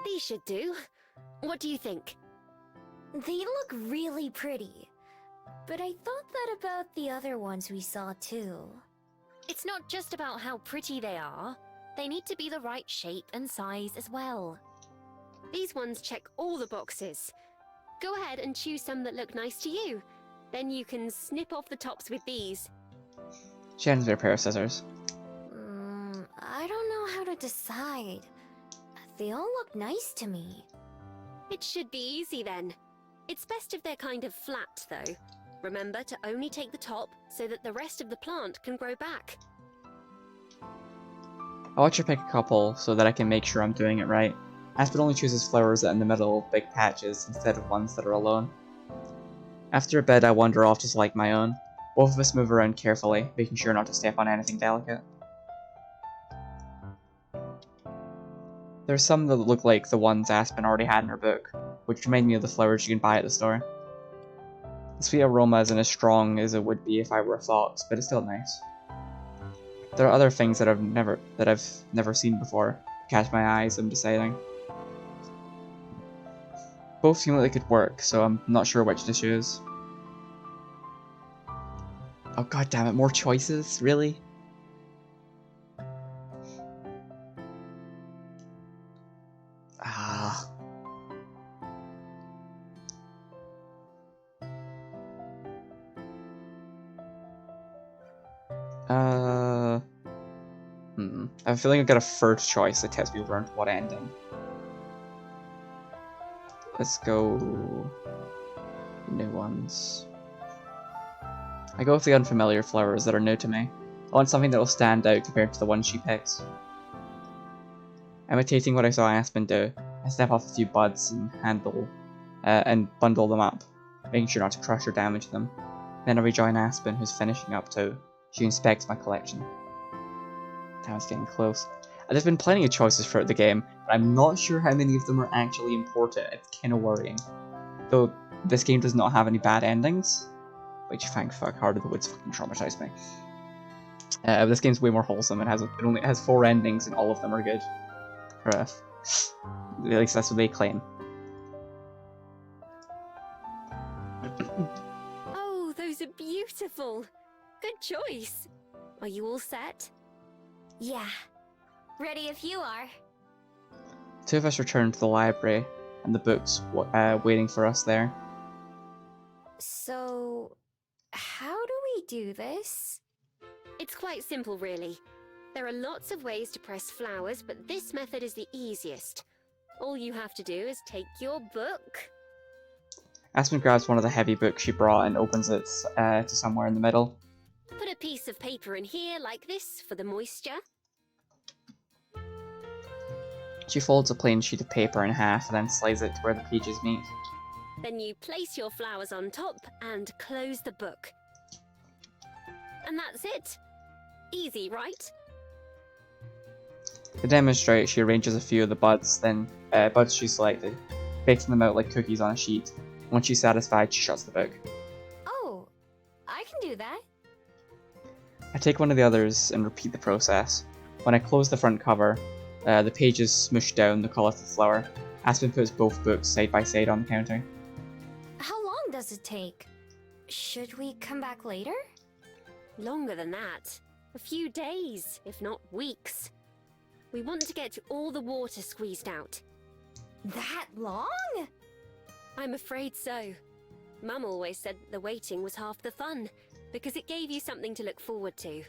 S4: These should do. What do you think?
S2: They look really pretty. But I thought that about the other ones we saw too.
S4: It's not just about how pretty they are. They need to be the right shape and size as well. These ones check all the boxes. Go ahead and choose some that look nice to you. Then you can snip off the tops with these.
S1: She hands me a pair of scissors.
S2: I don't know how to decide. They all look nice to me.
S4: It should be easy then. It's best if they're kind of flat, though. Remember to only take the top so that the rest of the plant can grow back.
S1: I watch her pick a couple so that I can make sure I'm doing it right. Aspen only chooses flowers that are in the middle of big patches instead of ones that are alone. After a bit, I wander off just like my own. Both of us move around carefully, making sure not to step on anything delicate. There are some that look like the ones Aspen already had in her book, which remind me of the flowers you can buy at the store. The sweet aroma isn't as strong as it would be if I were a fox, but it's still nice. There are other things that I've never seen before. Catch my eyes, I'm deciding. Both seem like they could work, so I'm not sure which to choose. Oh god damn it, more choices? Really? Ah. I have a feeling I've got a third choice that tells me around what ending. Let's go new ones. I go with the unfamiliar flowers that are new to me. I want something that will stand out compared to the ones she picks. Imitating what I saw Aspen do, I snap off a few buds and bundle them up, making sure not to crush or damage them. Then I rejoin Aspen, who's finishing up too. She inspects my collection. Damn, it's getting close. There's been plenty of choices throughout the game, but I'm not sure how many of them are actually important. It's kind of worrying. Though this game does not have any bad endings, which thank fuck, Heart of the Woods fucking traumatized me. This game's way more wholesome. It has 4 endings and all of them are good. Or, at least that's what they claim.
S4: Oh, those are beautiful. Good choice. Are you all set?
S2: Yeah. Ready if you are.
S1: 2 of us return to the library, and the book's waiting for us there.
S2: So, how do we do this?
S4: It's quite simple, really. There are lots of ways to press flowers, but this method is the easiest. All you have to do is take your book.
S1: Aspen grabs one of the heavy books she brought and opens it to somewhere in the middle.
S4: Put a piece of paper in here like this for the moisture.
S1: She folds a plain sheet of paper in half and then slides it to where the pages meet.
S4: Then you place your flowers on top and close the book. And that's it. Easy, right?
S1: To demonstrate, she arranges a few of the buds she selected, baking them out like cookies on a sheet. Once she's satisfied, she shuts the book.
S2: Oh, I can do that.
S1: I take one of the others and repeat the process. When I close the front cover, the pages smush down the colourful flower. Aspen puts both books side by side on the counter.
S2: How long does it take? Should we come back later?
S4: Longer than that. A few days, if not weeks. We want to get all the water squeezed out.
S2: That long?
S4: I'm afraid so. Mum always said the waiting was half the fun, because it gave you something to look forward to.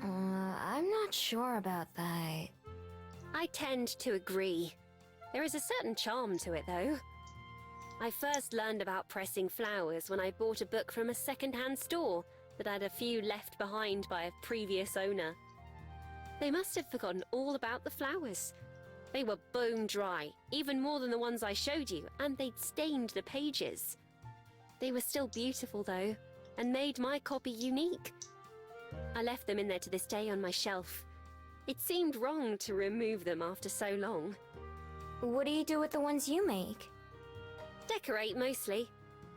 S2: I'm not sure about that.
S4: I tend to agree. There is a certain charm to it, though. I first learned about pressing flowers when I bought a book from a second-hand store that had a few left behind by a previous owner. They must have forgotten all about the flowers. They were bone dry, even more than the ones I showed you, and they'd stained the pages. They were still beautiful, though, and made my copy unique. I left them in there to this day on my shelf. It seemed wrong to remove them after so long.
S2: What do you do with the ones you make?
S4: Decorate, mostly.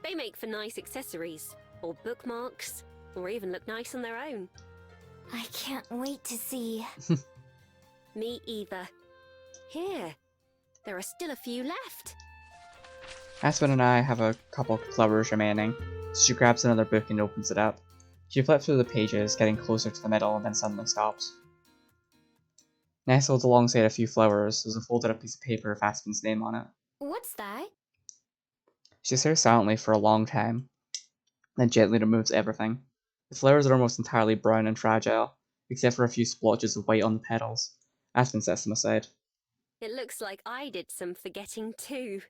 S4: They make for nice accessories, or bookmarks, or even look nice on their own.
S2: I can't wait to see.
S4: Me either. Here, there are still a few left.
S1: Aspen and I have a couple of flowers remaining, so she grabs another book and opens it up. She flips through the pages, getting closer to the middle, and then suddenly stops. Nestled alongside a few flowers is a folded up piece of paper with Aspen's name on it.
S2: What's that?
S1: She stares silently for a long time, then gently removes everything. The flowers are almost entirely brown and fragile, except for a few splotches of white on the petals. Aspen sets them aside.
S4: It looks like I did some forgetting too.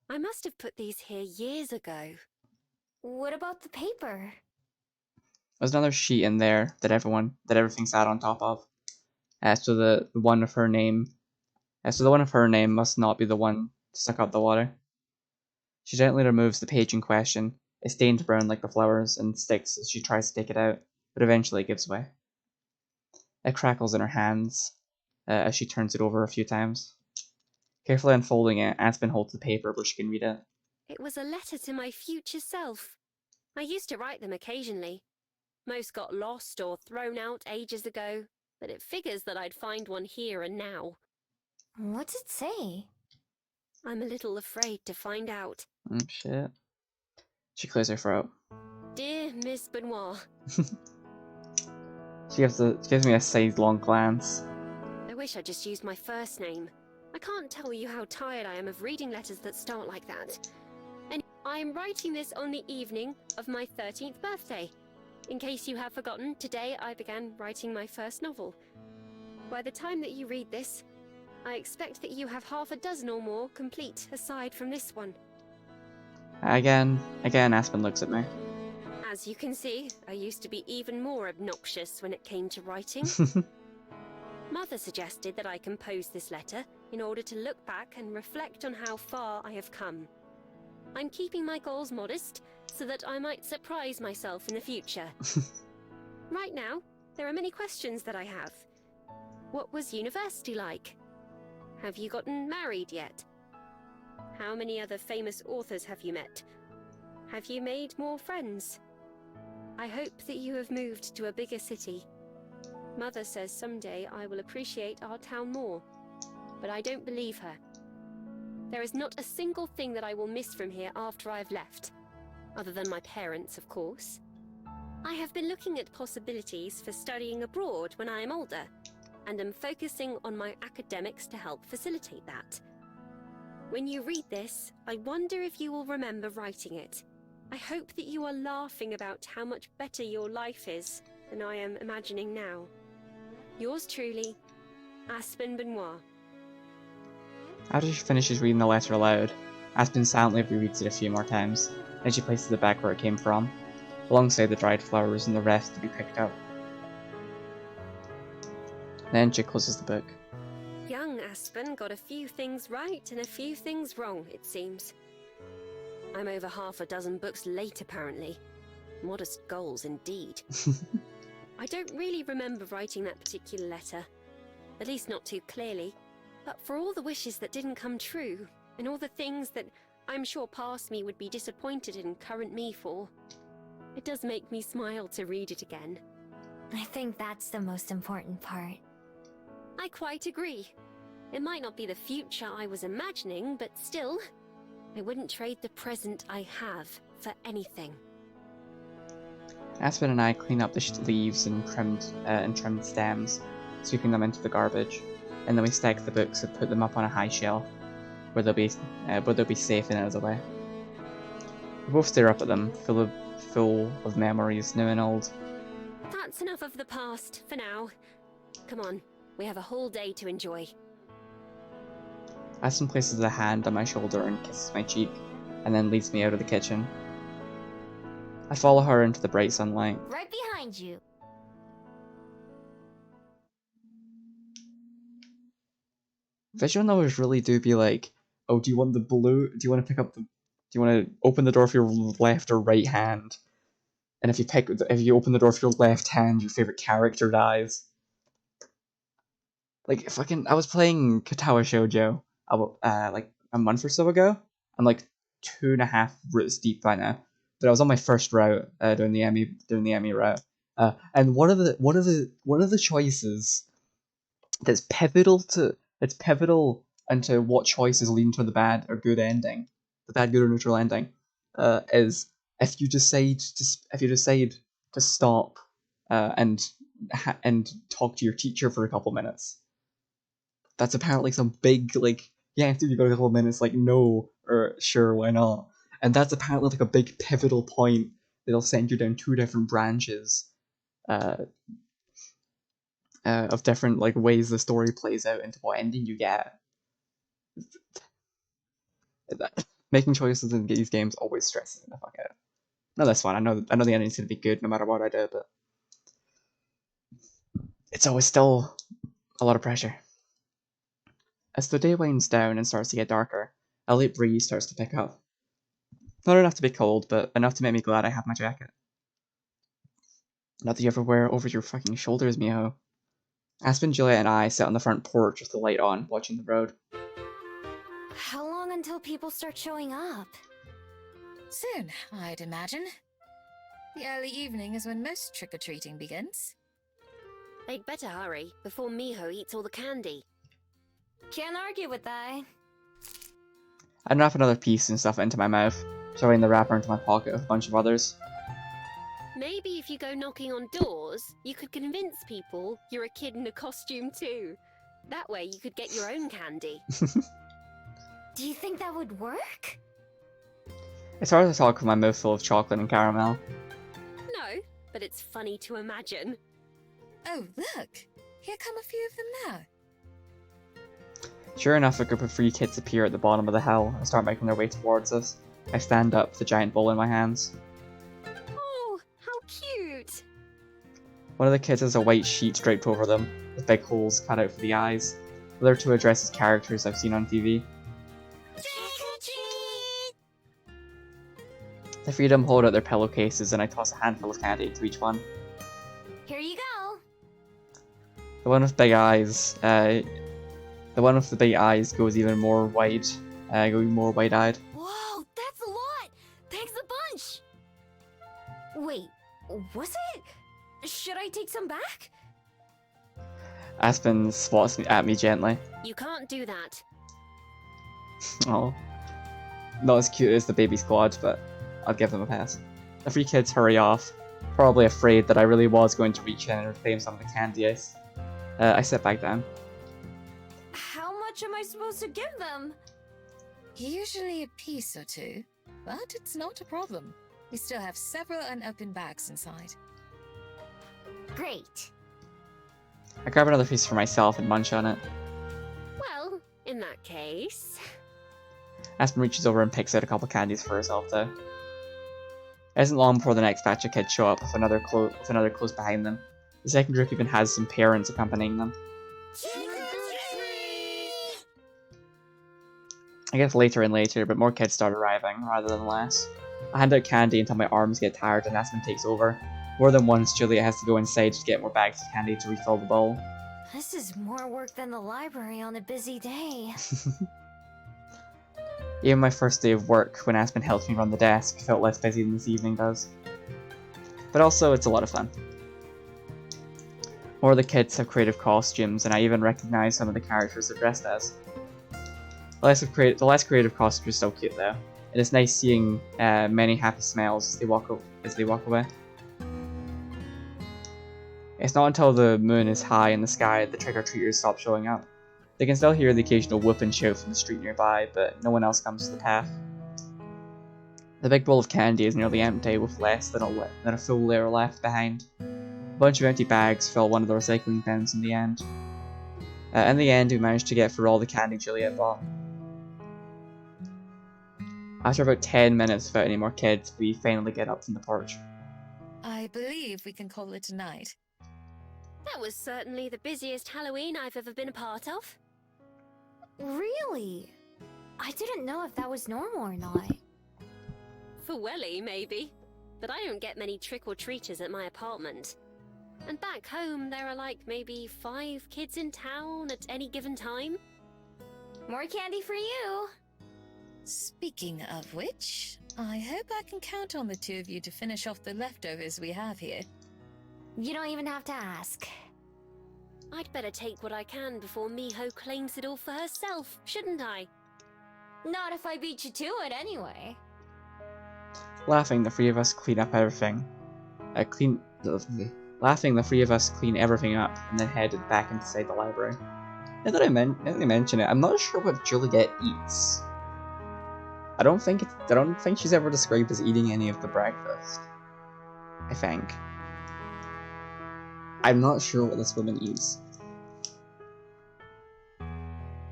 S4: I must have put these here years ago.
S2: What about the paper?
S1: There's another sheet in there that everything sat on top of. So the one of her name must not be the one stuck up the water. She gently removes the page in question. It stains brown like the flowers and sticks as she tries to take it out, but eventually it gives way. It crackles in her hands as she turns it over a few times. Carefully unfolding it, Aspen holds the paper where she can read it.
S4: It was a letter to my future self. I used to write them occasionally. Most got lost or thrown out ages ago, but it figures that I'd find one here and now.
S2: What's it say?
S4: I'm a little afraid to find out.
S1: Shit. She clears her throat.
S4: Dear Miss Benoit,
S1: She gives me a sidelong glance.
S4: I wish I'd just used my first name. I can't tell you how tired I am of reading letters that start like that. And I am writing this on the evening of my 13th birthday. In case you have forgotten, today I began writing my first novel. By the time that you read this, I expect that you have half a dozen or more complete aside from this one.
S1: Again, Aspen looks at me.
S4: As you can see, I used to be even more obnoxious when it came to writing. Mother suggested that I compose this letter in order to look back and reflect on how far I have come. I'm keeping my goals modest so that I might surprise myself in the future. Right now, there are many questions that I have. What was university like? Have you gotten married yet? How many other famous authors have you met? Have you made more friends? I hope that you have moved to a bigger city. Mother says someday I will appreciate our town more, but I don't believe her. There is not a single thing that I will miss from here after I've left, other than my parents, of course. I have been looking at possibilities for studying abroad when I am older, and am focusing on my academics to help facilitate that. When you read this, I wonder if you will remember writing it. I hope that you are laughing about how much better your life is than I am imagining now. Yours truly, Aspen Benoit.
S1: After she finishes reading the letter aloud, Aspen silently rereads it a few more times, then she places it back where it came from, alongside the dried flowers and the rest to be picked up. Then she closes the book.
S4: Young Aspen got a few things right and a few things wrong, it seems. I'm over half a dozen books late, apparently. Modest goals, indeed. I don't really remember writing that particular letter. At least not too clearly. But for all the wishes that didn't come true, and all the things that I'm sure past me would be disappointed in current me for, it does make me smile to read it again.
S2: I think that's the most important part.
S4: I quite agree. It might not be the future I was imagining, but still, I wouldn't trade the present I have for anything.
S1: Aspen and I clean up the leaves and trimmed stems, sweeping them into the garbage, and then we stack the books and put them up on a high shelf, where they'll be safe and out of the way. We both stare up at them, full of memories, new and old.
S4: That's enough of the past for now. Come on, we have a whole day to enjoy.
S1: Aspen places a hand on my shoulder and kisses my cheek, and then leads me out of the kitchen. I follow her into the bright sunlight.
S2: Right behind you.
S1: Visual novels really do be like, oh, do you want to pick up do you want to open the door with your left or right hand? And if you open the door with your left hand, your favorite character dies. Like, I was playing Katawa Shoujo, like a month or so ago. I'm like 2.5 routes deep by now, but I was on my first route, doing the Emmy route, and one of the choices that's pivotal into what choices lead to the bad or good ending, the bad, good, or neutral ending, is if you decide to stop and talk to your teacher for a couple minutes. That's apparently some big, like, yeah, dude, you got a couple minutes, like, no, or sure, why not? And that's apparently like a big pivotal point that'll send you down two different branches of different like ways the story plays out into what ending you get. Making choices in these games always stresses me the fuck out. No, this one. I know the ending's gonna be good no matter what I do, but it's always still a lot of pressure. As the day winds down and starts to get darker, a late breeze starts to pick up. Not enough to be cold, but enough to make me glad I have my jacket. Not that you ever wear over your fucking shoulders, Miho. Aspen, Juliet, and I sit on the front porch with the light on, watching the road.
S2: How long until people start showing up?
S5: Soon, I'd imagine. The early evening is when most trick-or-treating begins.
S4: They'd better hurry before Miho eats all the candy.
S2: Can't argue with that.
S1: I'd wrap another piece and stuff it into my mouth, shoving the wrapper into my pocket with a bunch of others.
S4: Maybe if you go knocking on doors, you could convince people you're a kid in a costume too. That way you could get your own candy.
S2: Do you think that would work?
S1: It's hard to talk with my mouth full of chocolate and caramel.
S4: No, but it's funny to imagine.
S5: Oh, look! Here come a few of them now.
S1: Sure enough, a group of 3 kids appear at the bottom of the hill and start making their way towards us. I stand up, with the giant bowl in my hands.
S4: Oh, how cute!
S1: One of the kids has a white sheet draped over them, with big holes cut out for the eyes. The other 2 are dressed as characters I've seen on TV. The 3 of them hold out their pillowcases and I toss a handful of candy into each one.
S2: Here you go.
S1: The one with big eyes, the one with the big eyes goes even more wide, going more wide-eyed.
S2: Whoa, that's a lot! Thanks a bunch! Wait, was it? Should I take some back?
S1: Aspen swats at me gently.
S4: You can't do that.
S1: Oh, not as cute as the baby squad, but I'll give them a pass. The 3 kids hurry off, probably afraid that I really was going to reach in and reclaim some of the candy ice. I sit back down.
S2: How much am I supposed to give them?
S5: Usually a piece or 2, but it's not a problem. We still have several unopened bags inside.
S2: Great.
S1: I grab another piece for myself and munch on it.
S4: Well, in that case...
S1: Aspen reaches over and picks out a couple candies for herself though. It isn't long before the next batch of kids show up with another close behind them. The second group even has some parents accompanying them. I get later and later, but more kids start arriving, rather than less. I hand out candy until my arms get tired and Aspen takes over. More than once, Juliet has to go inside to get more bags of candy to refill the bowl.
S2: This is more work than the library on a busy day.
S1: Even my first day of work, when Aspen helped me run the desk, felt less busy than this evening does. But also, it's a lot of fun. More of the kids have creative costumes, and I even recognize some of the characters they're dressed as. The less creative costumes are still cute though, and it's nice seeing many happy smiles as they walk away. It's not until the moon is high in the sky that the trick-or-treaters stop showing up. They can still hear the occasional whoop and shout from the street nearby, but no one else comes to the path. The big bowl of candy is nearly empty, with less than a full layer left behind. A bunch of empty bags fill one of the recycling bins in the end. In the end, we managed to get through all the candy Juliet bought. After about 10 minutes without any more kids, we finally get up from the porch.
S5: I believe we can call it a night.
S4: That was certainly the busiest Halloween I've ever been a part of.
S2: Really? I didn't know if that was normal or not.
S4: For Welly, maybe. But I don't get many trick-or-treaters at my apartment. And back home, there are like maybe 5 kids in town at any given time.
S2: More candy for you.
S5: Speaking of which, I hope I can count on the 2 of you to finish off the leftovers we have here.
S2: You don't even have to ask.
S4: I'd better take what I can before Miho claims it all for herself, shouldn't I?
S2: Not if I beat you to it anyway.
S1: Laughing, the 3 of us clean up everything. Laughing, the 3 of us clean everything up and then headed back inside the library. Now that I mention it, I'm not sure what Juliet eats. I don't think she's ever described as eating any of the breakfast. I think. I'm not sure what this woman eats.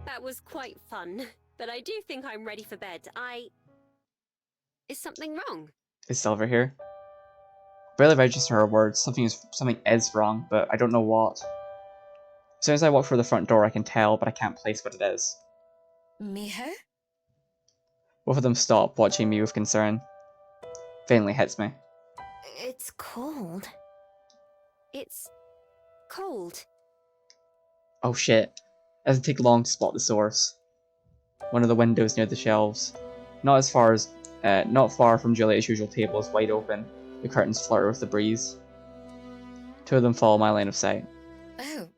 S4: That was quite fun, but I do think I'm ready for bed. Is something wrong?
S1: Is Silver here? Barely register her words. Something is wrong, but I don't know what. As soon as I walk through the front door, I can tell, but I can't place what it is.
S5: Miho?
S1: Both of them stop, watching me with concern. Faintly hits me.
S2: It's cold.
S4: It's cold.
S1: Oh shit. It doesn't take long to spot the source. One of the windows near the shelves. Not far from Juliet's usual table is wide open. The curtains flutter with the breeze. Two of them follow my line of sight.
S5: Oh,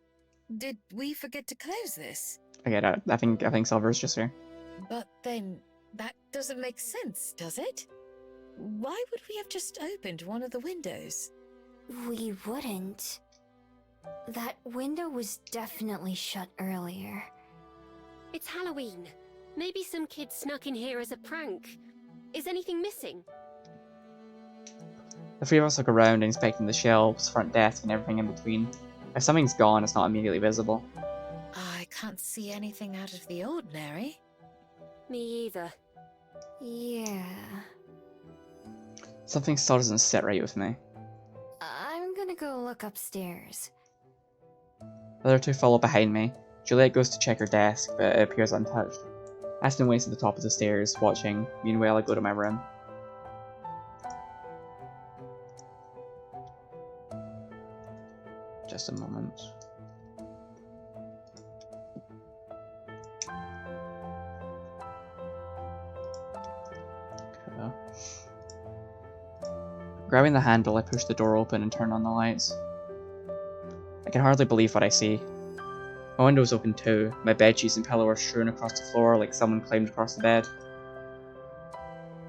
S5: did we forget to close this?
S1: Okay, I think Silver's just here.
S5: But then, that doesn't make sense, does it? Why would we have just opened one of the windows?
S2: We wouldn't. That window was definitely shut earlier.
S4: It's Halloween. Maybe some kids snuck in here as a prank. Is anything missing?
S1: The three of us look around, inspecting the shelves, front desk, and everything in between. If something's gone, it's not immediately visible.
S5: I can't see anything out of the ordinary.
S4: Me either.
S2: Yeah.
S1: Something still doesn't sit right with me.
S2: I'm gonna go look upstairs.
S1: The other two follow behind me. Juliet goes to check her desk, but it appears untouched. Aspen waits at the top of the stairs, watching. Meanwhile, I go to my room. Just a moment. Okay. Grabbing the handle, I push the door open and turn on the lights. I can hardly believe what I see. My window's open too. My bedsheets and pillow are strewn across the floor like someone climbed across the bed.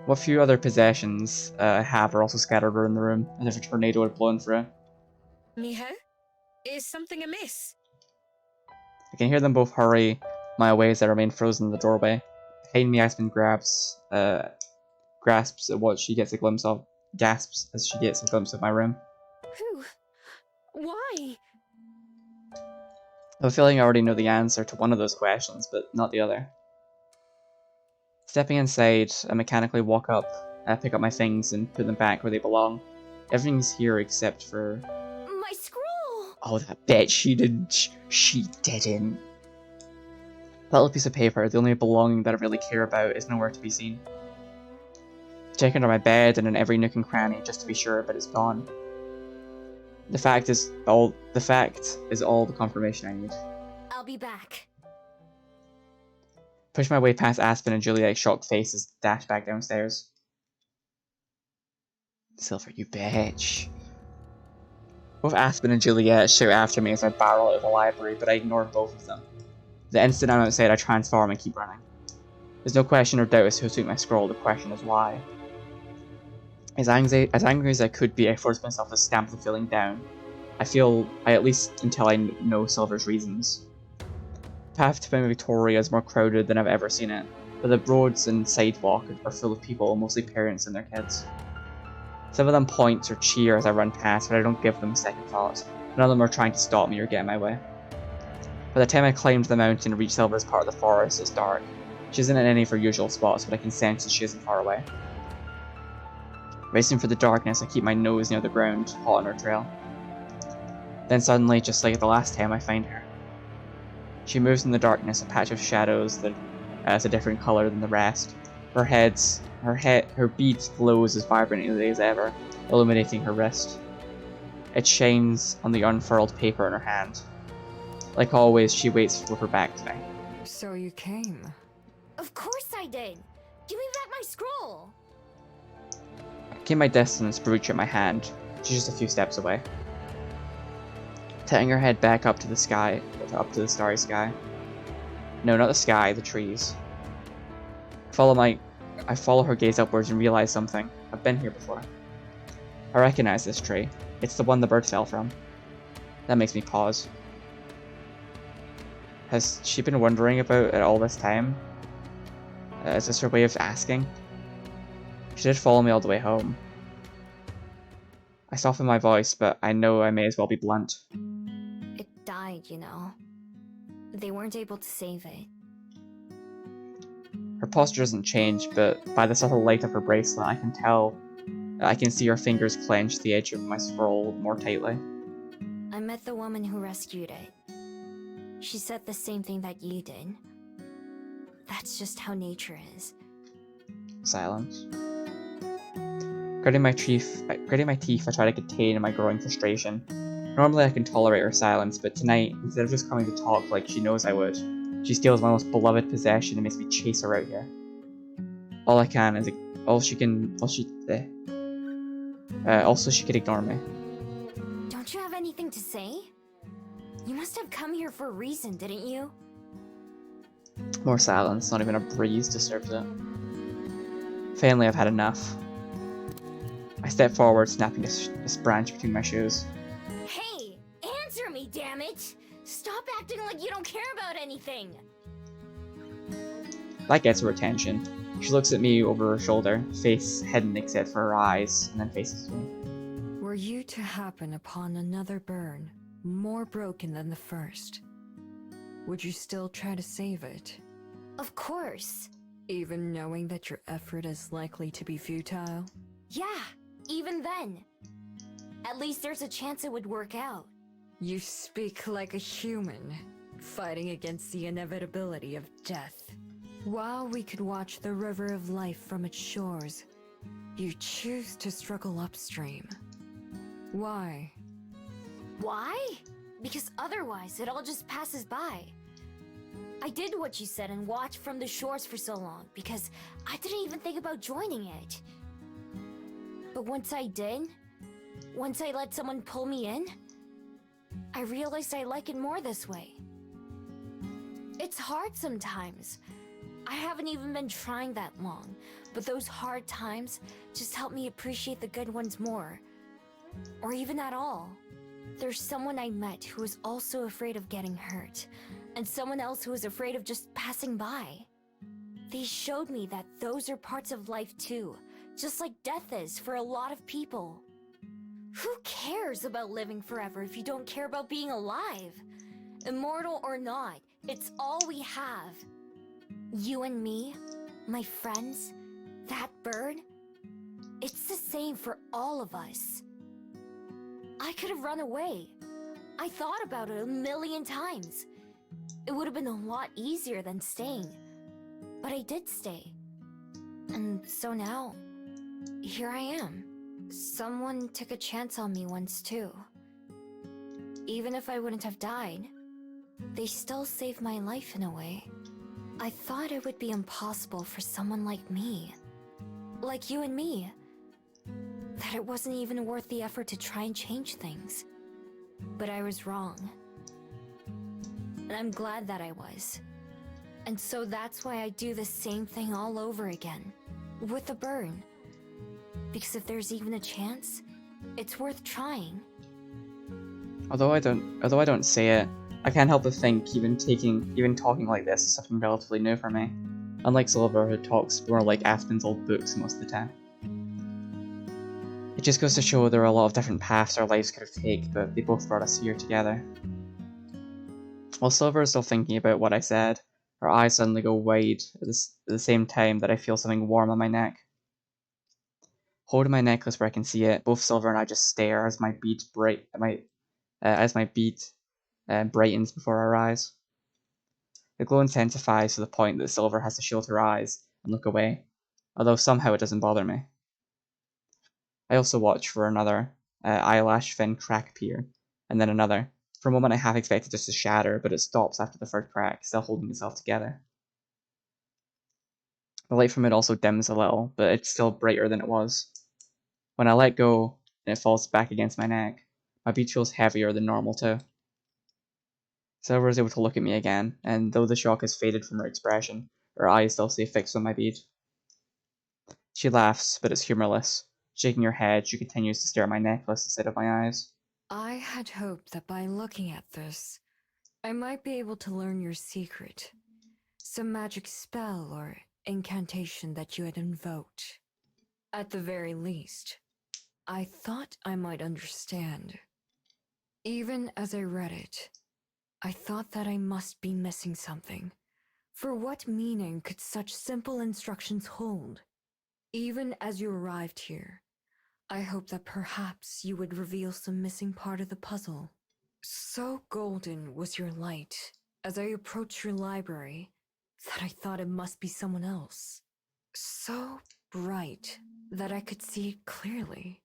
S1: What few other possessions I have are also scattered around the room, as if a tornado had blown through.
S5: Miho? Is something amiss?
S1: I can hear them both hurry my way as I remain frozen in the doorway. Behind me, Aspen grasps at what she gets a glimpse of, gasps as she gets a glimpse of my room.
S4: Who? Why?
S1: I have a feeling I already know the answer to one of those questions, but not the other. Stepping inside, I mechanically walk up, pick up my things, and put them back where they belong. Everything's here except for...
S2: My scroll!
S1: Oh, that bitch, she didn't. That little piece of paper, the only belonging that I really care about, is nowhere to be seen. Check under my bed and in every nook and cranny just to be sure, but it's gone. The fact is all the confirmation I need.
S2: I'll be back.
S1: Push my way past Aspen and Juliet's shocked faces, dash back downstairs. Silver, you bitch. Both Aspen and Juliet shout after me as I barrel out of the library, but I ignore both of them. The instant I'm outside, I transform and keep running. There's no question or doubt as to who took my scroll, the question is why. As angry as I could be, I forced myself to stamp the feeling down. At least until I know Silver's reasons. The path to Mount Victoria is more crowded than I've ever seen it, but the roads and sidewalk are full of people, mostly parents and their kids. Some of them point or cheer as I run past, but I don't give them a second thought. None of them are trying to stop me or get in my way. By the time I climbed the mountain and reached Silver's part of the forest, it's dark. She isn't in any of her usual spots, but I can sense that she isn't far away. Racing for the darkness, I keep my nose near the ground, hot on her trail. Then suddenly, just like the last time, I find her. She moves in the darkness, a patch of shadows that is a different color than the rest. Her bead glows as vibrantly as ever, illuminating her wrist. It shines on the unfurled paper in her hand. Like always, she waits with her back to me.
S3: So you came.
S2: Of course I did. Give me back my scroll.
S1: I keep my distance, brooch at my hand. She's just a few steps away. Tilting her head back up to the sky, up to the starry sky. No, not the sky, the trees. I follow her gaze upwards and realize something. I've been here before. I recognize this tree. It's the one the bird fell from. That makes me pause. Has she been wondering about it all this time? Is this her way of asking? She did follow me all the way home. I softened my voice, but I know I may as well be blunt.
S2: It died, you know. They weren't able to save it.
S1: Her posture doesn't change, but by the subtle light of her bracelet, I can tell. I can see her fingers clench the edge of my scroll more tightly.
S2: I met the woman who rescued it. She said the same thing that you did. That's just how nature is.
S1: Silence. Gritting my teeth, I try to contain my growing frustration. Normally I can tolerate her silence, but tonight, instead of just coming to talk like she knows I would, she steals my most beloved possession and makes me chase her out here. Also she could ignore me.
S2: Don't you have anything to say? You must have come here for a reason, didn't you?
S1: More silence, not even a breeze disturbs it. Finally, I've had enough. I step forward, snapping this branch between my shoes.
S2: Hey! Answer me, damn it! Stop acting like you don't care about anything!
S1: That gets her attention. She looks at me over her shoulder, face hidden except for her eyes, and then faces me.
S3: Were you to happen upon another burn, more broken than the first, would you still try to save it?
S2: Of course.
S3: Even knowing that your effort is likely to be futile?
S2: Yeah, even then. At least there's a chance it would work out.
S3: You speak like a human, fighting against the inevitability of death. While we could watch the river of life from its shores, you choose to struggle upstream. Why?
S2: Why? Because otherwise it all just passes by. I did what you said and watched from the shores for so long because I didn't even think about joining it. But once I did, once I let someone pull me in, I realized I like it more this way. It's hard sometimes. I haven't even been trying that long, but those hard times just help me appreciate the good ones more. Or even at all. There's someone I met who was also afraid of getting hurt, and someone else who was afraid of just passing by. They showed me that those are parts of life too, just like death is for a lot of people. Who cares about living forever if you don't care about being alive? Immortal or not, it's all we have. You and me, my friends, that bird, it's the same for all of us. I could have run away. I thought about it a million times. It would have been a lot easier than staying. But I did stay. And so now, here I am. Someone took a chance on me once too. Even if I wouldn't have died, they still saved my life in a way. I thought it would be impossible for someone like me, like you and me, that it wasn't even worth the effort to try and change things. But I was wrong. And I'm glad that I was. And so that's why I do the same thing all over again, with the burn. Because if there's even a chance, it's worth trying.
S1: Although I don't say it, I can't help but think even talking like this is something relatively new for me. Unlike Silver, who talks more like Aspen's old books most of the time. It just goes to show there are a lot of different paths our lives could have taken, but they both brought us here together. While Silver is still thinking about what I said, her eyes suddenly go wide at the same time that I feel something warm on my neck. Holding my necklace where I can see it, both Silver and I just stare as my bead brightens before our eyes. The glow intensifies to the point that Silver has to shield her eyes and look away, although somehow it doesn't bother me. I also watch for another eyelash fin crack appear, and then another. For a moment I half expected just to shatter, but it stops after the first crack, still holding itself together. The light from it also dims a little, but it's still brighter than it was. When I let go, and it falls back against my neck, my bead feels heavier than normal too. Silver is able to look at me again, and though the shock has faded from her expression, her eyes still stay fixed on my bead. She laughs, but it's humorless. Shaking her head, she continues to stare at my necklace instead of my eyes.
S3: I had hoped that by looking at this, I might be able to learn your secret. Some magic spell or incantation that you had invoked. At the very least, I thought I might understand. Even as I read it, I thought that I must be missing something. For what meaning could such simple instructions hold? Even as you arrived here, I hoped that perhaps you would reveal some missing part of the puzzle. So golden was your light as I approached your library that I thought it must be someone else. So bright that I could see it clearly.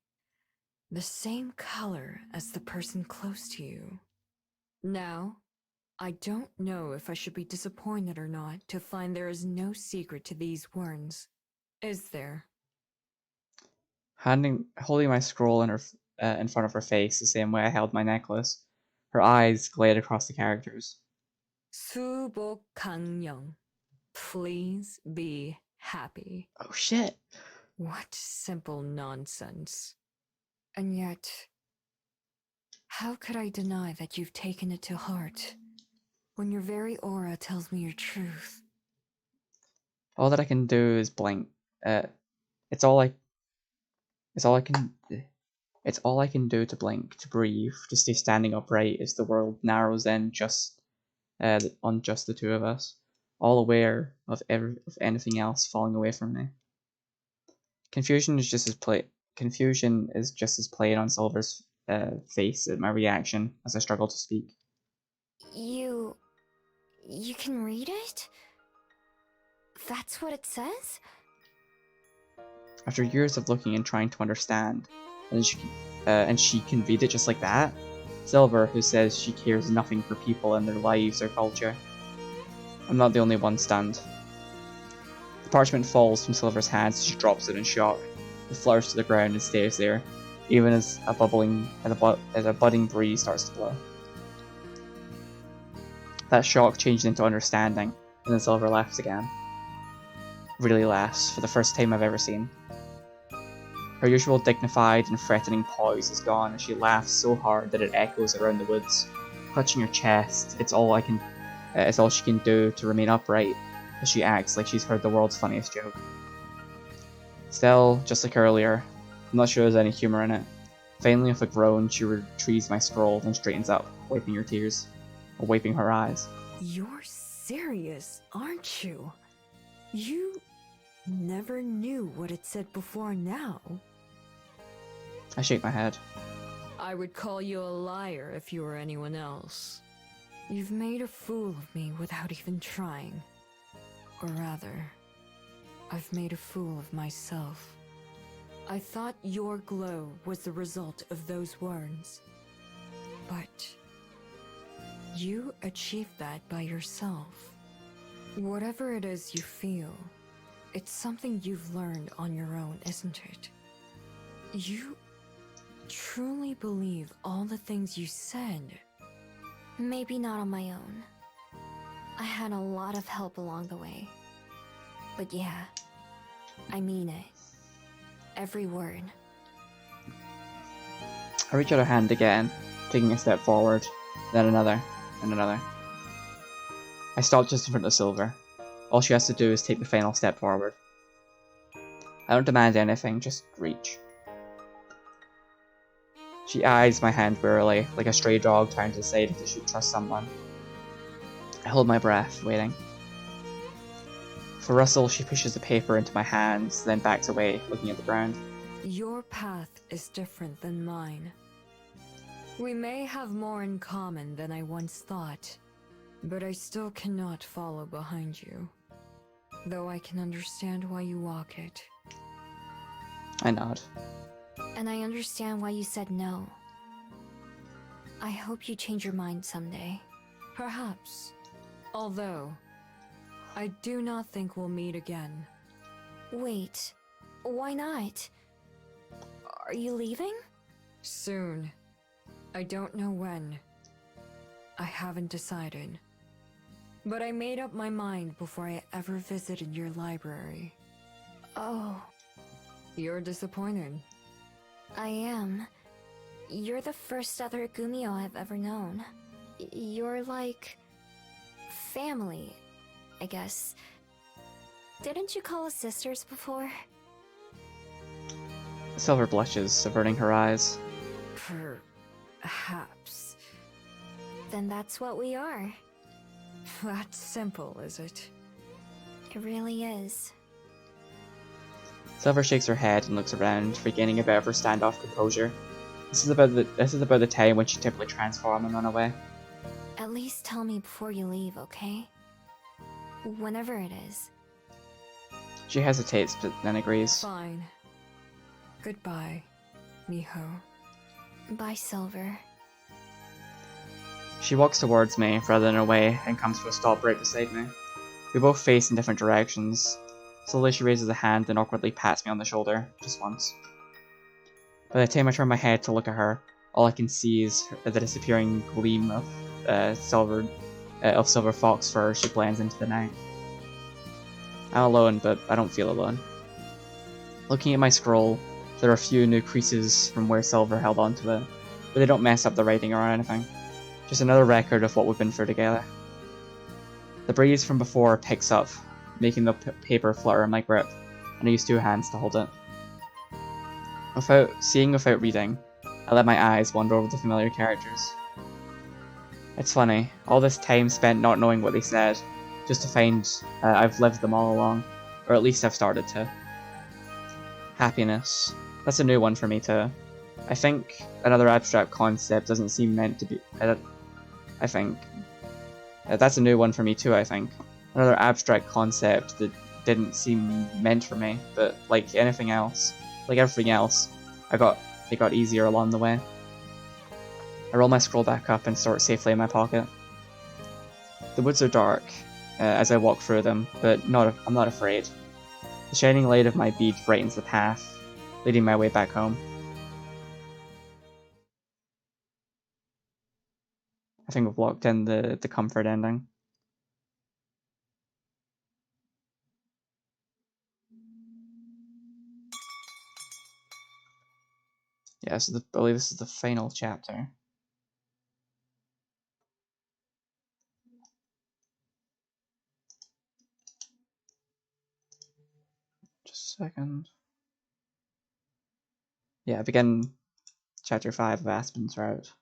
S3: The same color as the person close to you. Now, I don't know if I should be disappointed or not to find there is no secret to these words. Is there?
S1: Holding my scroll in front of her face the same way I held my necklace, her eyes glared across the characters.
S3: 수복강령. Please be happy.
S1: Oh shit!
S3: What simple nonsense. And yet, how could I deny that you've taken it to heart when your very aura tells me your truth?
S1: All that I can do is blink. Uh, it's all I. It's all I can. It's all I can do to blink, to breathe, to stay standing upright as the world narrows in on just the two of us, all aware of anything else falling away from me. Confusion is just as plain on Silver's face at my reaction as I struggle to speak.
S2: You can read it? That's what it says?
S1: After years of looking and trying to understand, and she can read it just like that. Silver, who says she cares nothing for people and their lives or culture. I'm not the only one stunned. The parchment falls from Silver's hands as she drops it in shock. It flutters to the ground and stays there, even as a budding breeze starts to blow. That shock changed into understanding, and then Silver laughs again. Really laughs, for the first time I've ever seen. Her usual dignified and threatening poise is gone as she laughs so hard that it echoes around the woods. Clutching her chest, it's all she can do to remain upright as she acts like she's heard the world's funniest joke. Still, just like earlier, I'm not sure there's any humor in it. Finally, with a groan, she retrieves my scroll and straightens up, wiping her eyes.
S3: You're serious, aren't you? You never knew what it said before now.
S1: I shake my head.
S3: I would call you a liar if you were anyone else. You've made a fool of me without even trying. Or rather, I've made a fool of myself. I thought your glow was the result of those words. But you achieved that by yourself. Whatever it is you feel, it's something you've learned on your own, isn't it? You truly believe all the things you said.
S2: Maybe not on my own. I had a lot of help along the way. But yeah, I mean it. Every word.
S1: I reach out a hand again, taking a step forward, then another, and another. I stop just in front of Silver. All she has to do is take the final step forward. I don't demand anything, just reach. She eyes my hand wearily, like a stray dog trying to decide if it should trust someone. I hold my breath, waiting. For Russell, she pushes the paper into my hands, then backs away, looking at the ground.
S3: Your path is different than mine. We may have more in common than I once thought, but I still cannot follow behind you. Though I can understand why you walk it.
S1: I nod.
S2: And I understand why you said no. I hope you change your mind someday.
S3: Perhaps. Although, I do not think we'll meet again.
S2: Wait, why not? Are you leaving?
S3: Soon. I don't know when. I haven't decided. But I made up my mind before I ever visited your library.
S2: Oh,
S3: You're disappointed.
S2: I am. You're the first other Gumio I've ever known. You're like... family, I guess. Didn't you call us sisters before?
S1: Silver blushes, averting her eyes.
S3: Perhaps.
S2: Then that's what we are.
S3: That's simple, is it?
S2: It really is.
S1: Silver shakes her head and looks around, regaining a bit of her standoff composure. This is about the time when she typically transform and run away.
S2: At least tell me before you leave, okay? Whenever it is.
S1: She hesitates, but then agrees.
S3: Fine. Goodbye, Miho.
S2: Bye, Silver.
S1: She walks towards me rather than away and comes to a stop right beside me. We both face in different directions. Slowly she raises a hand and awkwardly pats me on the shoulder, just once. By the time I turn my head to look at her, all I can see is the disappearing gleam of silver fox fur as she blends into the night. I'm alone, but I don't feel alone. Looking at my scroll, there are a few new creases from where Silver held onto it, but they don't mess up the writing or anything. Just another record of what we've been through together. The breeze from before picks up, making the paper flutter in my grip, and I use two hands to hold it. Without reading, I let my eyes wander over the familiar characters. It's funny, all this time spent not knowing what they said, just to find I've lived them all along, or at least I've started to. Happiness. That's a new one for me too. I think another abstract concept doesn't seem meant to be... I think... that's a new one for me too, I think. Another abstract concept that didn't seem meant for me, but like anything else, like everything else, it got easier along the way. I roll my scroll back up and store it safely in my pocket. The woods are dark as I walk through them, but I'm not afraid. The shining light of my bead brightens the path, leading my way back home. I think we've locked in the comfort ending. Yeah, so I believe this is the final chapter. Just a second. Yeah, begin chapter 5 of Aspen's Route.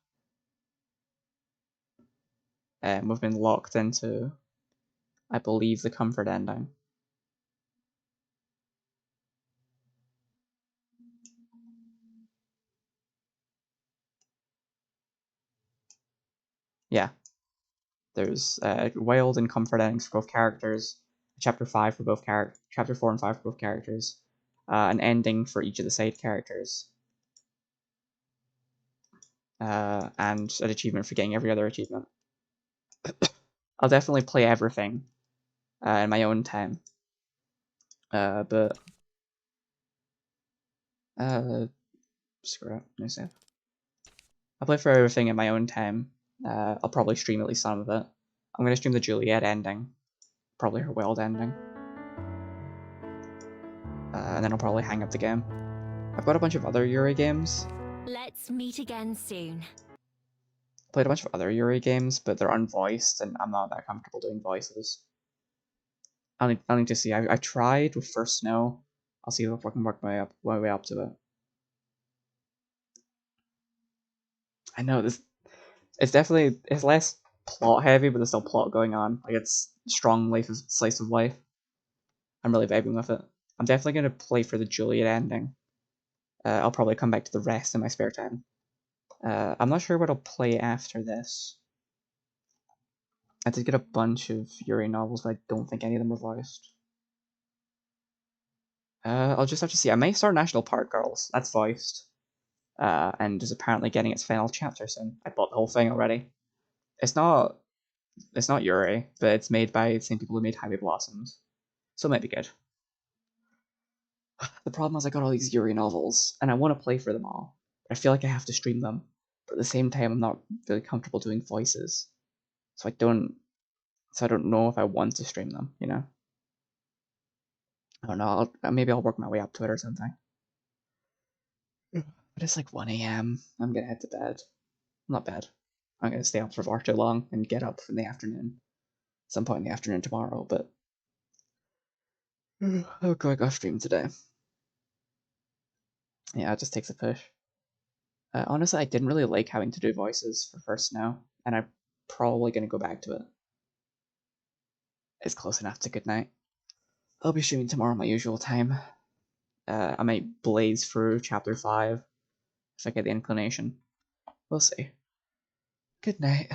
S1: And we've been locked into, I believe, the comfort ending. Yeah. There's wild and comfort endings for both characters. Chapter 5 for both Chapter 4 and 5 for both characters. An ending for each of the side characters. And an achievement for getting every other achievement. I'll definitely play everything in my own time. But screw it, no save. I'll play for everything in my own time. I'll probably stream at least some of it. I'm gonna stream the Juliet ending, probably her wild ending, and then I'll probably hang up the game. I've got a bunch of other Yuri games.
S2: Let's meet again soon.
S1: I played a bunch of other Yuri games, but they're unvoiced, and I'm not that comfortable doing voices. I'll need to see. I tried with First Snow. I'll see if I can work my way up to it. I know this. It's less plot heavy, but there's still plot going on. Like it's strong slice of life. I'm really vibing with it. I'm definitely gonna play for the Juliet ending. I'll probably come back to the rest in my spare time. I'm not sure what I'll play after this. I did get a bunch of Yuri novels, but I don't think any of them were voiced. I'll just have to see. I might start National Park Girls. That's voiced. And is apparently getting its final chapter soon. I bought the whole thing already. It's not Yuri, but it's made by the same people who made Highway Blossoms, so it might be good. The problem is I got all these Yuri novels, and I want to play for them all. But I feel like I have to stream them, but at the same time I'm not really comfortable doing voices, so I don't know if I want to stream them. You know, I don't know. Maybe I'll work my way up to it or something. But it's like 1 a.m. I'm gonna head to bed. Not bad. I'm gonna stay up for far too long and get up in the afternoon, some point in the afternoon tomorrow. But Oh god, I got stream today. Yeah, it just takes a push. Honestly, I didn't really like having to do voices for First Snow, and I'm probably gonna go back to it. It's close enough to good night. I'll be streaming tomorrow my usual time. I might blaze through chapter 5 if I get the inclination. We'll see. Good night.